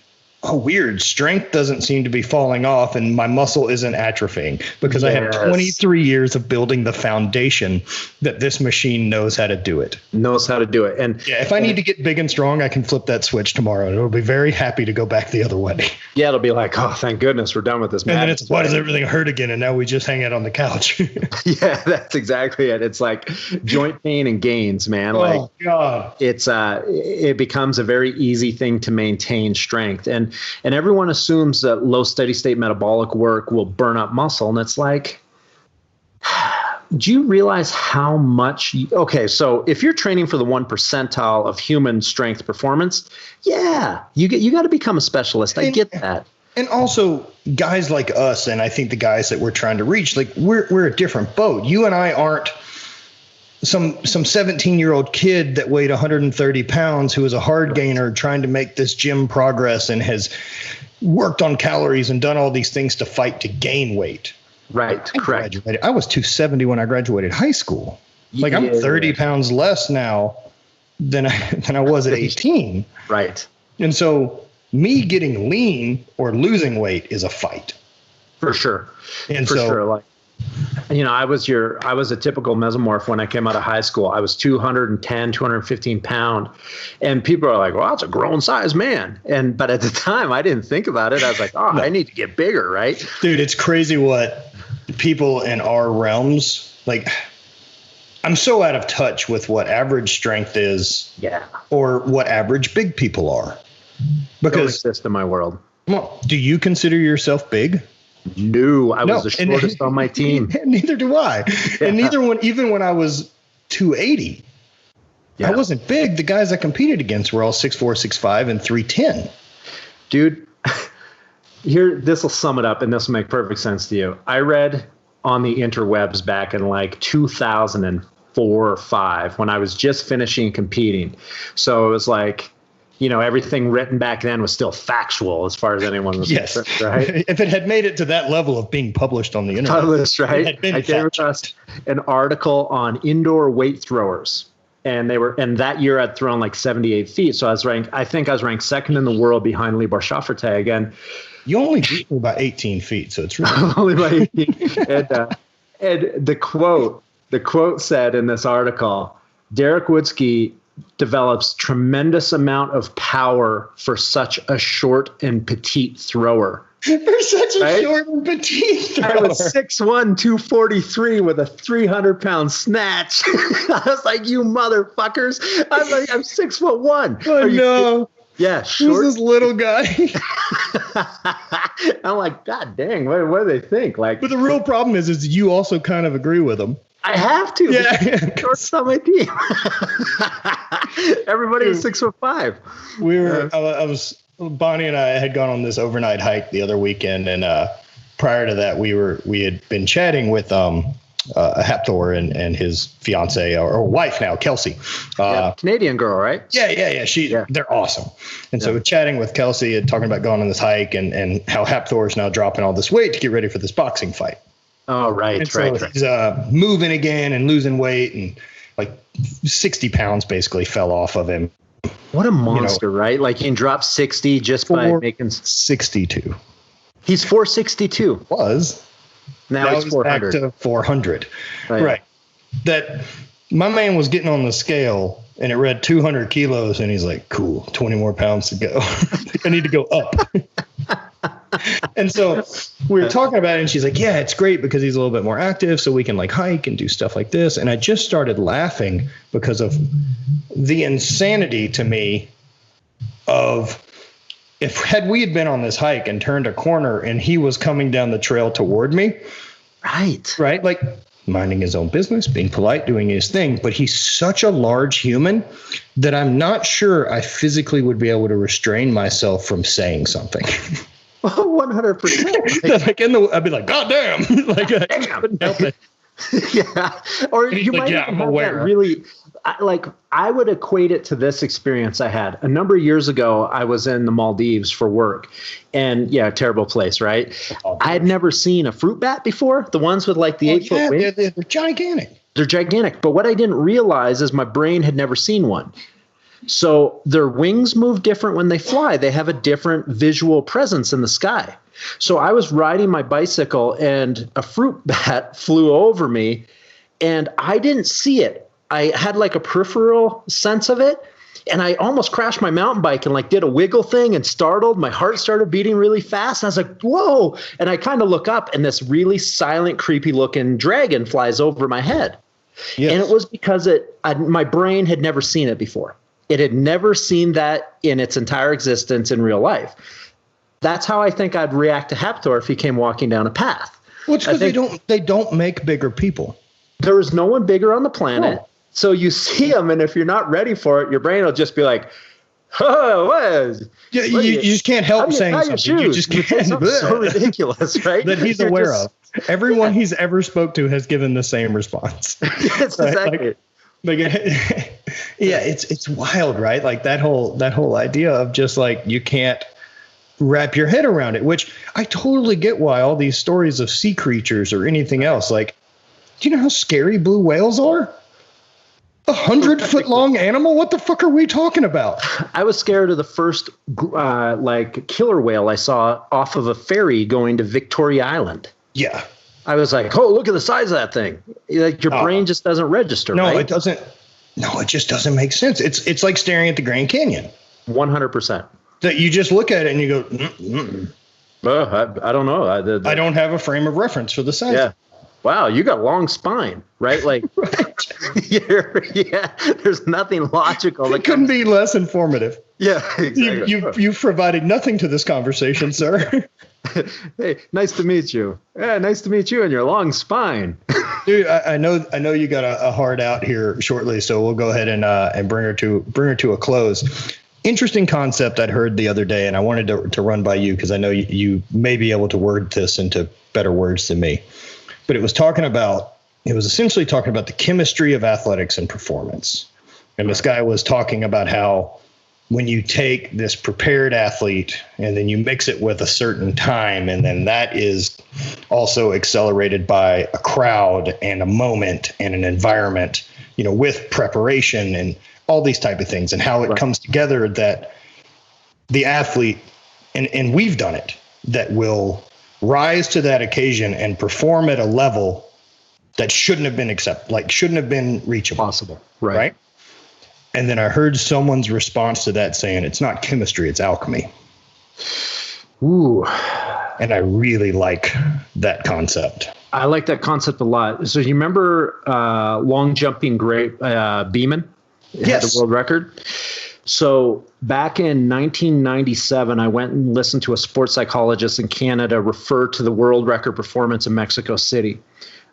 oh, weird, strength doesn't seem to be falling off and my muscle isn't atrophying because I have 23 years of building the foundation that this machine knows how to do it. And yeah, if I need to get big and strong, I can flip that switch tomorrow and it'll be very happy to go back the other way. Yeah, it'll be like, oh, thank goodness we're done with this. And then it's, why does everything hurt again? And now we just hang out on the couch. Yeah, that's exactly it. It's like joint pain and gains, man. Like, oh, God. It becomes a very easy thing to maintain strength. And everyone assumes that low steady state metabolic work will burn up muscle. And it's like, do you realize how much? Okay, so if you're training for the 1 percentile of human strength performance, yeah, you got to become a specialist. I get that. And also guys like us, and I think the guys that we're trying to reach, like we're a different boat. You and I aren't some 17-year-old kid that weighed 130 pounds who is a hard gainer trying to make this gym progress and has worked on calories and done all these things to fight to gain weight. Right. Correct. I was 270 when I graduated high school. Like I'm 30 pounds less now than I was at 18. Right. And so me getting lean or losing weight is a fight. For sure. And for sure. Like, I was a typical mesomorph when I came out of high school. I was 210, 215 pound. And people are like, well, that's a grown size man. But at the time I didn't think about it. I was like, oh, no. I need to get bigger. Right. Dude, it's crazy what people in our realms, like, I'm so out of touch with what average strength is. Yeah. Or what average big people are. Because don't exist in my world. Well, do you consider yourself big? No, I was the shortest on my team. Neither do I. Yeah. And even when I was 280, I wasn't big. The guys I competed against were all 6'4", 6'5", and 310. Dude, this will sum it up, and this will make perfect sense to you. I read on the interwebs back in like 2004 or 5 when I was just finishing competing. So it was like, everything written back then was still factual as far as anyone was concerned, right? If it had made it to that level of being published on the internet. Published, right? I came across an article on indoor weight throwers. And that year I'd thrown like 78 feet. So I think I was ranked second in the world behind Libor Schaffertay again. You only beat me by 18 feet, so it's really only by 18. And the quote said in this article, Derek Woodske develops tremendous amount of power for such a short and petite thrower. For such a short and petite thrower. I was 6'1", 243 with a 300-pound snatch. I was like, you motherfuckers. I'm 6'1". Oh, no. Yeah, short. Who's this little guy? I'm like, God dang, what do they think? Like, but the real problem is you also kind of agree with them. I have to. Yeah. Short's on my team. Everybody was 6'5". Bonnie and I had gone on this overnight hike the other weekend, and prior to that, we had been chatting with Haptor and his fiance or wife now, Kelsey. Canadian girl, right? Yeah. They're awesome. And so chatting with Kelsey and talking about going on this hike and how Haptor is now dropping all this weight to get ready for this boxing fight. Oh, right. He's moving again and losing weight, and like 60 pounds basically fell off of him. What a monster, right? Like he can drop 60 just by making 62. He's 462. Was. Now he's 400. Back to 400. Right. That my man was getting on the scale and it read 200 kilos and he's like, cool, 20 more pounds to go. I need to go up. And so we were talking about it and she's like, yeah, it's great because he's a little bit more active so we can like hike and do stuff like this. And I just started laughing because of the insanity to me of had we been on this hike and turned a corner and he was coming down the trail toward me. Right. Like minding his own business, being polite, doing his thing. But he's such a large human that I'm not sure I physically would be able to restrain myself from saying something. 100%. Like I'd be like, God damn. Like I couldn't help it. Yeah. Or you might I'm aware. Really, I would equate it to this experience I had. A number of years ago, I was in the Maldives for work. And terrible place, right? I had never seen a fruit bat before. The ones with like the 8-foot wing. They're gigantic. They're gigantic. But what I didn't realize is my brain had never seen one. So their wings move different when they fly. They have a different visual presence in the sky. So I was riding my bicycle and a fruit bat flew over me and I didn't see it. I had like a peripheral sense of it. And I almost crashed my mountain bike and like did a wiggle thing and startled. My heart started beating really fast. And I was like, whoa. And I kind of look up and this really silent, creepy looking dragon flies over my head. Yes. And it was because my brain had never seen it before. It had never seen that in its entire existence in real life. That's how I think I'd react to Hathor if he came walking down a path. Well, it's because they don't make bigger people. There is no one bigger on the planet. No. So you see them, and if you're not ready for it, your brain will just be like, "Oh, what?" Yeah, you just can't help saying something. You just can't. So ridiculous, right? That he's aware of. Everyone he's ever spoke to has given the same response. Yes, exactly. Yeah, it's wild, right? Like that whole idea of just like you can't wrap your head around it. Which I totally get why all these stories of sea creatures or anything else. Like, do you know how scary blue whales are? 100-foot long animal? What the fuck are we talking about? I was scared of the first killer whale I saw off of a ferry going to Victoria Island. Yeah. I was like, oh, look at the size of that thing. Like your brain just doesn't register. No, right? It doesn't. No, it just doesn't make sense. It's like staring at the Grand Canyon. 100%. That you just look at it and you go, I don't know. I don't have a frame of reference for the size. Yeah. Wow, you got long spine, right? Like, yeah, there's nothing logical. It couldn't be less informative. Yeah, exactly. You've provided nothing to this conversation, sir. Hey, nice to meet you. Yeah, nice to meet you and your long spine. Dude, I know you got a hard out here shortly, so we'll go ahead and bring her to a close. Interesting concept I'd heard the other day, and I wanted to run by you because I know you may be able to word this into better words than me. But it was essentially talking about the chemistry of athletics and performance. And this guy was talking about how when you take this prepared athlete and then you mix it with a certain time, and then that is also accelerated by a crowd and a moment and an environment, with preparation and all these type of things, and how it comes together that the athlete, and we've done it, that will rise to that occasion and perform at a level that shouldn't have been reachable. Possible. Right. And then I heard someone's response to that saying, it's not chemistry, it's alchemy. Ooh. And I really like that concept. I like that concept a lot. So you remember long jumping great Beeman? Yes. Had the world record. So back in 1997, I went and listened to a sports psychologist in Canada refer to the world record performance in Mexico City.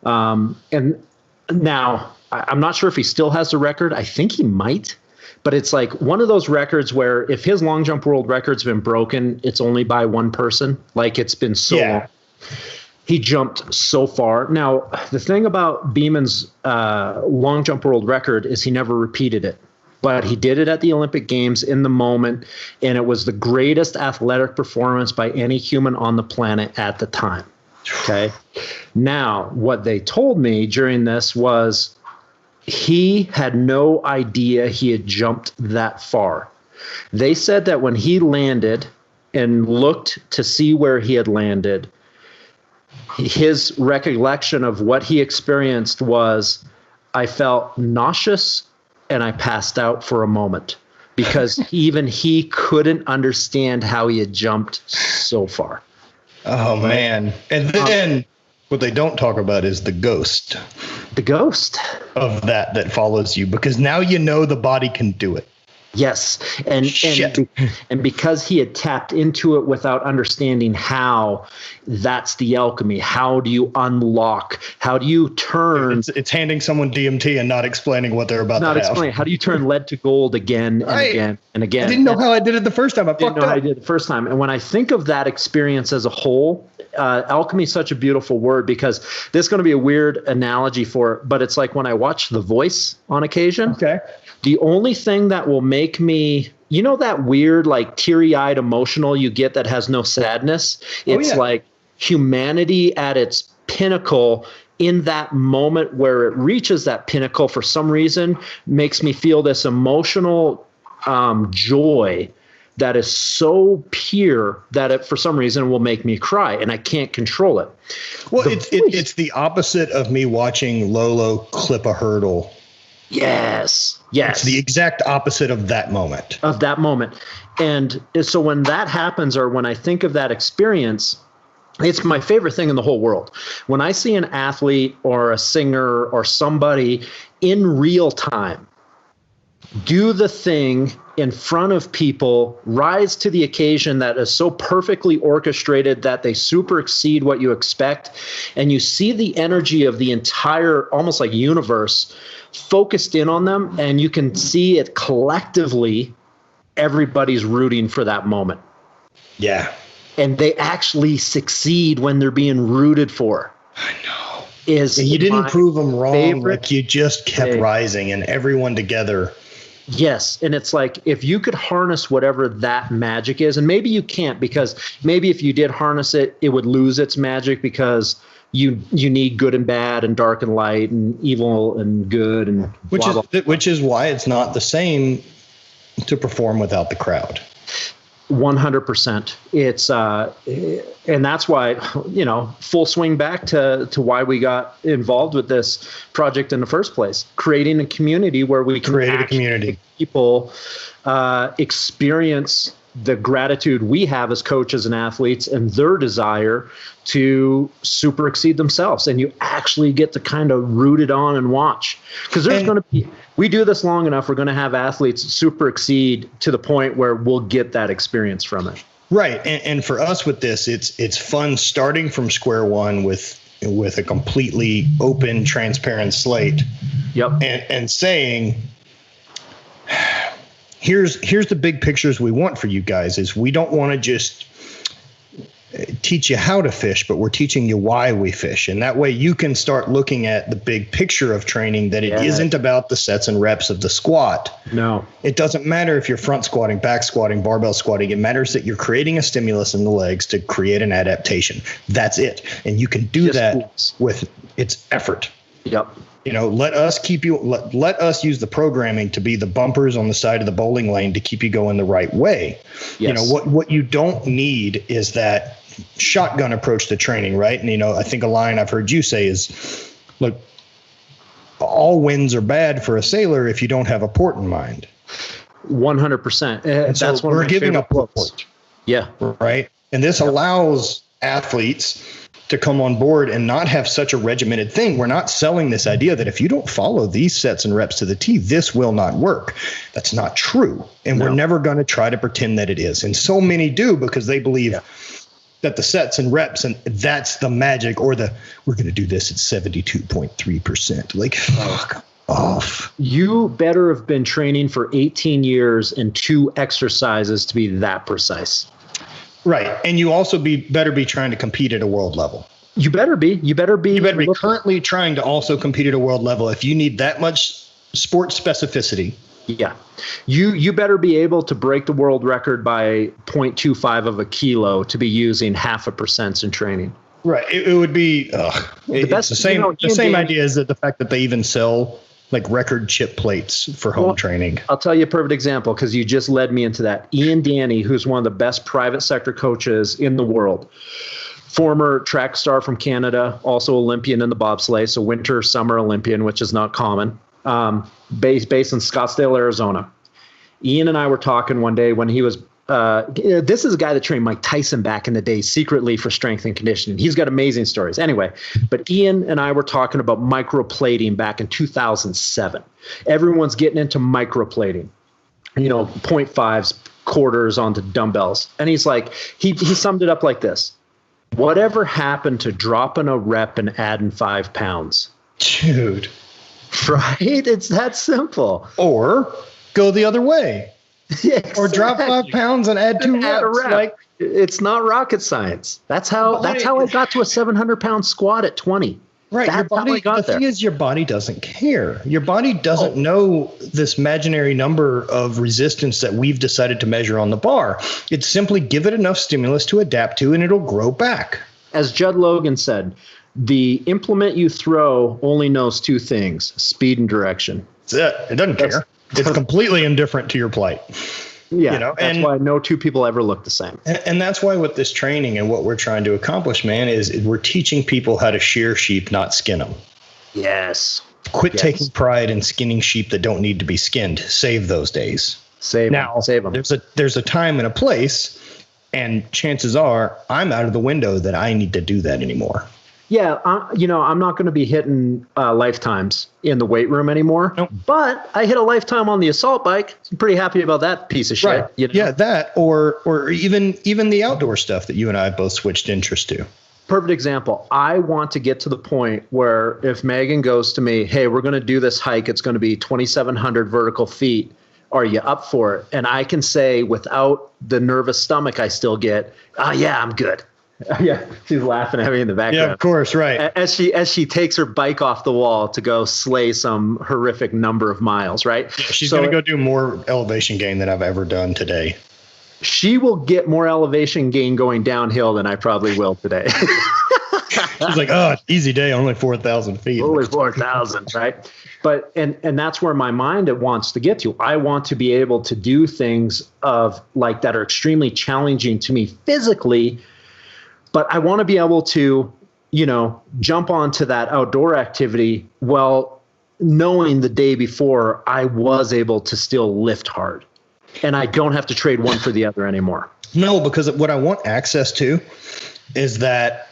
And now I'm not sure if he still has the record. I think he might, but it's like one of those records where if his long jump world record's been broken, it's only by one person. Like it's been so long. He jumped so far. Now, the thing about Beeman's long jump world record is he never repeated it. But he did it at the Olympic Games in the moment, and it was the greatest athletic performance by any human on the planet at the time. Okay. Now, what they told me during this was he had no idea he had jumped that far. They said that when he landed and looked to see where he had landed, his recollection of what he experienced was, I felt nauseous and I passed out for a moment because even he couldn't understand how he had jumped so far. Oh, man. And then what they don't talk about is the ghost. The ghost of that follows you, because now you know the body can do it. Yes. And because he had tapped into it without understanding how, that's the alchemy. How do you unlock? How do you turn? It's handing someone DMT and not explaining what they're about to have. Not explaining. How do you turn lead to gold again and again and again? I didn't know how I did it the first time. I didn't know how I did it the first time. And when I think of that experience as a whole, alchemy is such a beautiful word, because this is going to be a weird analogy for it, but it's like when I watch The Voice on occasion. Okay. The only thing that will make me, that weird, like teary-eyed emotional you get that has no sadness? It's like humanity at its pinnacle. In that moment where it reaches that pinnacle, for some reason, makes me feel this emotional joy that is so pure that it, for some reason, will make me cry, and I can't control it. Well, it's the opposite of me watching Lolo clip a hurdle. Yes. It's the exact opposite of that moment. And so when that happens, or when I think of that experience, it's my favorite thing in the whole world. When I see an athlete or a singer or somebody in real time do the thing in front of people, rise to the occasion that is so perfectly orchestrated that they super exceed what you expect, and you see the energy of the entire, almost like universe, focused in on them, and you can see it collectively, everybody's rooting for that moment. Yeah. And they actually succeed when they're being rooted for. I know. You didn't prove them wrong. Like, you just kept rising, and everyone together. Yes. And it's like, if you could harness whatever that magic is, and maybe you can't, because maybe if you did harness it, it would lose its magic, because you need good and bad and dark and light and evil and good and which is why it's not the same to perform without the crowd. 100%. It's and that's why, full swing back to why we got involved with this project in the first place, creating a community where we can create a community. People experience the gratitude we have as coaches and athletes and their desire to super exceed themselves. And you actually get to kind of root it on and watch, because there's going to be, we do this long enough, we're going to have athletes super exceed to the point where we'll get that experience from it. Right. And for us with this, it's fun starting from square one with a completely open, transparent slate. Yep. And saying, here's the big pictures we want for you guys. Is we don't want to just teach you how to fish, but we're teaching you why we fish. And that way you can start looking at the big picture of training, that it isn't about the sets and reps of the squat. No. It doesn't matter if you're front squatting, back squatting, barbell squatting. It matters that you're creating a stimulus in the legs to create an adaptation. That's it. And you can do that with its effort. Yep. Let us let us use the programming to be the bumpers on the side of the bowling lane to keep you going the right way. Yes. What you don't need is that shotgun approach to training, right? And I think a line I've heard you say is, look, all winds are bad for a sailor if you don't have a port in mind. 100%. And so that's we're giving up port. Yeah. Right. And this allows athletes to come on board and not have such a regimented thing. We're not selling this idea that if you don't follow these sets and reps to the T, this will not work. That's not true. And we're never going to try to pretend that it is. And so many do, because they believe that the sets and reps, and that's the magic, or we're going to do this at 72.3%. Like, fuck off. You better have been training for 18 years and 2 exercises to be that precise. Right. And you also better be trying to compete at a world level. You better be currently trying to also compete at a world level. If you need that much sport specificity. Yeah. You better be able to break the world record by 0.25 of a kilo to be using 0.5% in training. Right. It would be it's the same idea as the fact that they even sell like record chip plates for home training. I'll tell you a perfect example, because you just led me into that. Ian Danny, who's one of the best private sector coaches in the world, former track star from Canada, also Olympian in the bobsleigh, so winter, summer Olympian, which is not common, based in Scottsdale, Arizona. Ian and I were talking one day when he was this is a guy that trained Mike Tyson back in the day secretly for strength and conditioning. He's got amazing stories. Anyway, but Ian and I were talking about microplating back in 2007. Everyone's getting into microplating, 0.5s, quarters onto dumbbells. And he's like, he summed it up like this. Whatever happened to dropping a rep and adding 5 pounds? Dude. Right? It's that simple. Or go the other way. Yeah, exactly. Or drop 5 pounds and add 2 reps. Like, it's not rocket science. That's how I got to a 700-pound squat at 20. Right. That's how I got there. The thing is, your body doesn't care. Your body doesn't know this imaginary number of resistance that we've decided to measure on the bar. It's simply give it enough stimulus to adapt to, and it'll grow back. As Judd Logan said, the implement you throw only knows 2 things: speed and direction. That's it. It doesn't care. It's completely indifferent to your plight. Yeah, that's why no two people ever look the same. And that's why with this training and what we're trying to accomplish, man, is we're teaching people how to shear sheep, not skin them. Yes. Quit taking pride in skinning sheep that don't need to be skinned. Save those days. Save them. There's a time and a place, and chances are I'm out of the window that I need to do that anymore. Yeah, I'm not going to be hitting lifetimes in the weight room anymore. Nope. But I hit a lifetime on the assault bike. I'm pretty happy about that piece of shit. Right. You know? Yeah, that or even the outdoor stuff that you and I both switched interest to. Perfect example. I want to get to the point where if Megan goes to me, hey, we're going to do this hike. It's going to be 2,700 vertical feet. Are you up for it? And I can say without the nervous stomach I still get, yeah, I'm good. Yeah, she's laughing at me in the background. Yeah, of course, right. As she takes her bike off the wall to go slay some horrific number of miles, right? Yeah, she's going to go do more elevation gain than I've ever done today. She will get more elevation gain going downhill than I probably will today. She's like, oh, easy day, only 4,000 feet. Only 4,000, right? But and that's where my mind wants to get to. I want to be able to do things that are extremely challenging to me physically. But I want to be able to, jump onto that outdoor activity knowing the day before I was able to still lift hard. And I don't have to trade one for the other anymore. No, because what I want access to is that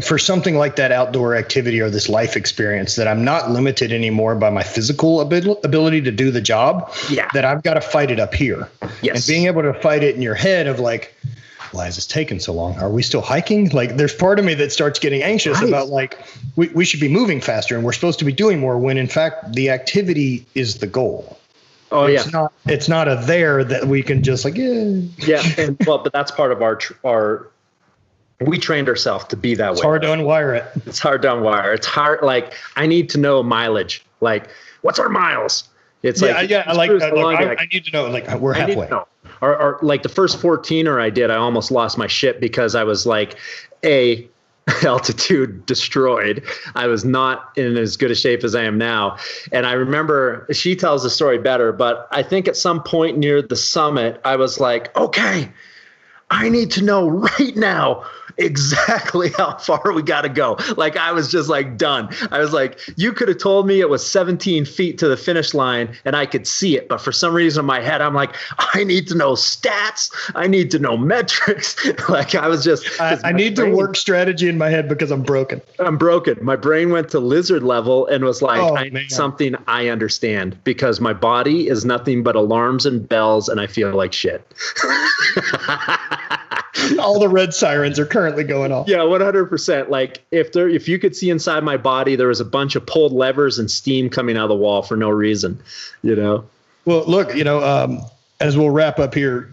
for something like that outdoor activity or this life experience, that I'm not limited anymore by my physical ability to do the job, that I've got to fight it up here. Yes. And being able to fight it in your head of like, why is this taking so long? Are we still hiking? Like, there's part of me that starts getting anxious about like, we should be moving faster and we're supposed to be doing more, when in fact the activity is the goal. Oh, It's not a there that we can just like, but that's part of our we trained ourselves to be that way. It's hard to unwire it. It's hard to unwire. It's hard. Like, I need to know mileage. Like, what's our miles? It's I need to know, like, we're halfway. Or like the first 14er I did, I almost lost my shit because I was like, altitude destroyed. I was not in as good a shape as I am now. And I remember, she tells the story better, but I think at some point near the summit, I was like, okay, I need to know right now exactly how far we got to go. Like, I was just like done. I was like, you could have told me it was 17 feet to the finish line and I could see it. But for some reason in my head, I'm like, I need to know stats. I need to know metrics. Like, I was just, I need to work strategy in my head because I'm broken. My brain went to lizard level and was like, I need something I understand, because my body is nothing but alarms and bells and I feel like shit. All the red sirens are currently going off. Yeah, 100%. Like, if you could see inside my body, there was a bunch of pulled levers and steam coming out of the wall for no reason, Well, look, as we'll wrap up here,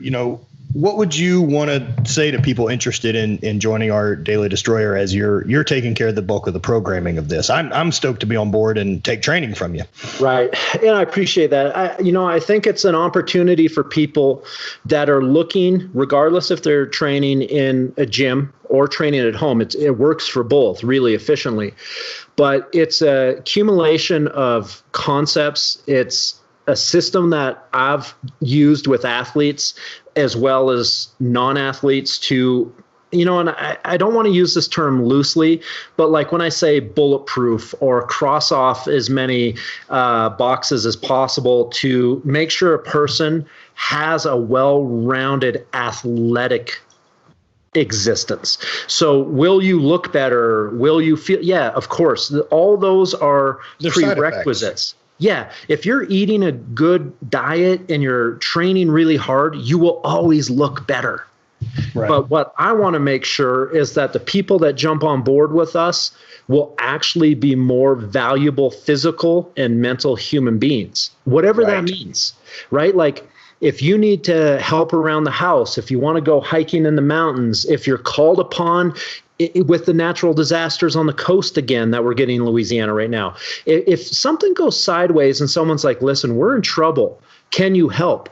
what would you want to say to people interested in joining our Daily Destroyer, as you're taking care of the bulk of the programming of this? I'm stoked to be on board and take training from you. Right. And I appreciate that. I think it's an opportunity for people that are looking, regardless if they're training in a gym or training at home. It works for both really efficiently, but it's a accumulation of concepts. It's a system that I've used with athletes as well as non-athletes to, and I don't want to use this term loosely, but like when I say bulletproof or cross off as many boxes as possible to make sure a person has a well-rounded athletic existence. So will you look better? Will you feel? Yeah, of course. All those are prerequisites. Yeah, if you're eating a good diet and you're training really hard, you will always look better. Right. But what I want to make sure is that the people that jump on board with us will actually be more valuable physical and mental human beings, whatever that means, right? Like, if you need to help around the house, if you want to go hiking in the mountains, if you're called upon with the natural disasters on the coast again that we're getting in Louisiana right now, if something goes sideways and someone's like, listen, we're in trouble, can you help?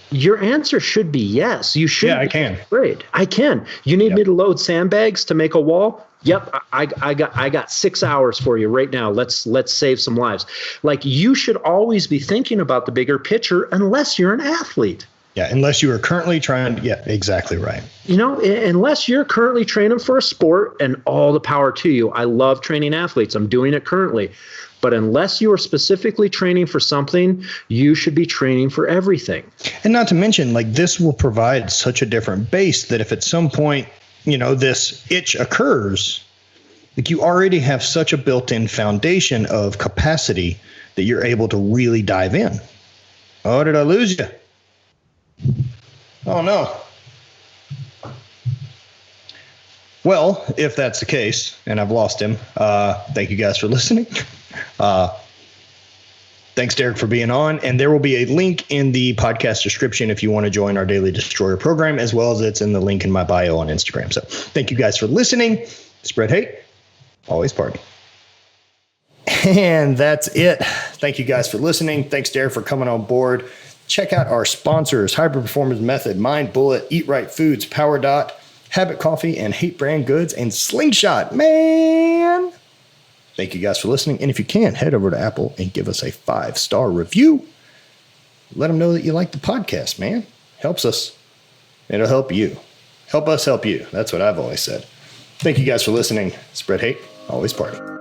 Your answer should be yes. You should. Yeah, I can. Afraid. I can. You need me to load sandbags to make a wall? Yep, I got 6 hours for you right now. Let's save some lives. Like, you should always be thinking about the bigger picture unless you're an athlete. Yeah, unless you are currently trying to, yeah, exactly right. You know, unless you're currently training for a sport, and all the power to you. I love training athletes. I'm doing it currently. But unless you are specifically training for something, you should be training for everything. And not to mention, like, this will provide such a different base that if at some point, you know, this itch occurs, like, you already have such a built-in foundation of capacity that you're able to really dive in. Oh, did I lose you? Oh, no. Well, if that's the case, and I've lost him, thank you guys for listening. Thanks, Derek, for being on. And there will be a link in the podcast description if you want to join our Daily Destroyer program, as well as it's in the link in my bio on Instagram. So thank you guys for listening. Spread hate, always party. And that's it. Thank you guys for listening. Thanks, Derek, for coming on board. Check out our sponsors: Hybrid Performance Method, Mind Bullet, Eat Right Foods, Power Dot, Habit Coffee, and Hate Brand Goods, and Slingshot. Man, thank you guys for listening. And if you can, head over to Apple and give us a 5-star review. Let them know that you like the podcast, man. Helps us. It'll help you. Help us help you. That's what I've always said. Thank you guys for listening. Spread hate, always party.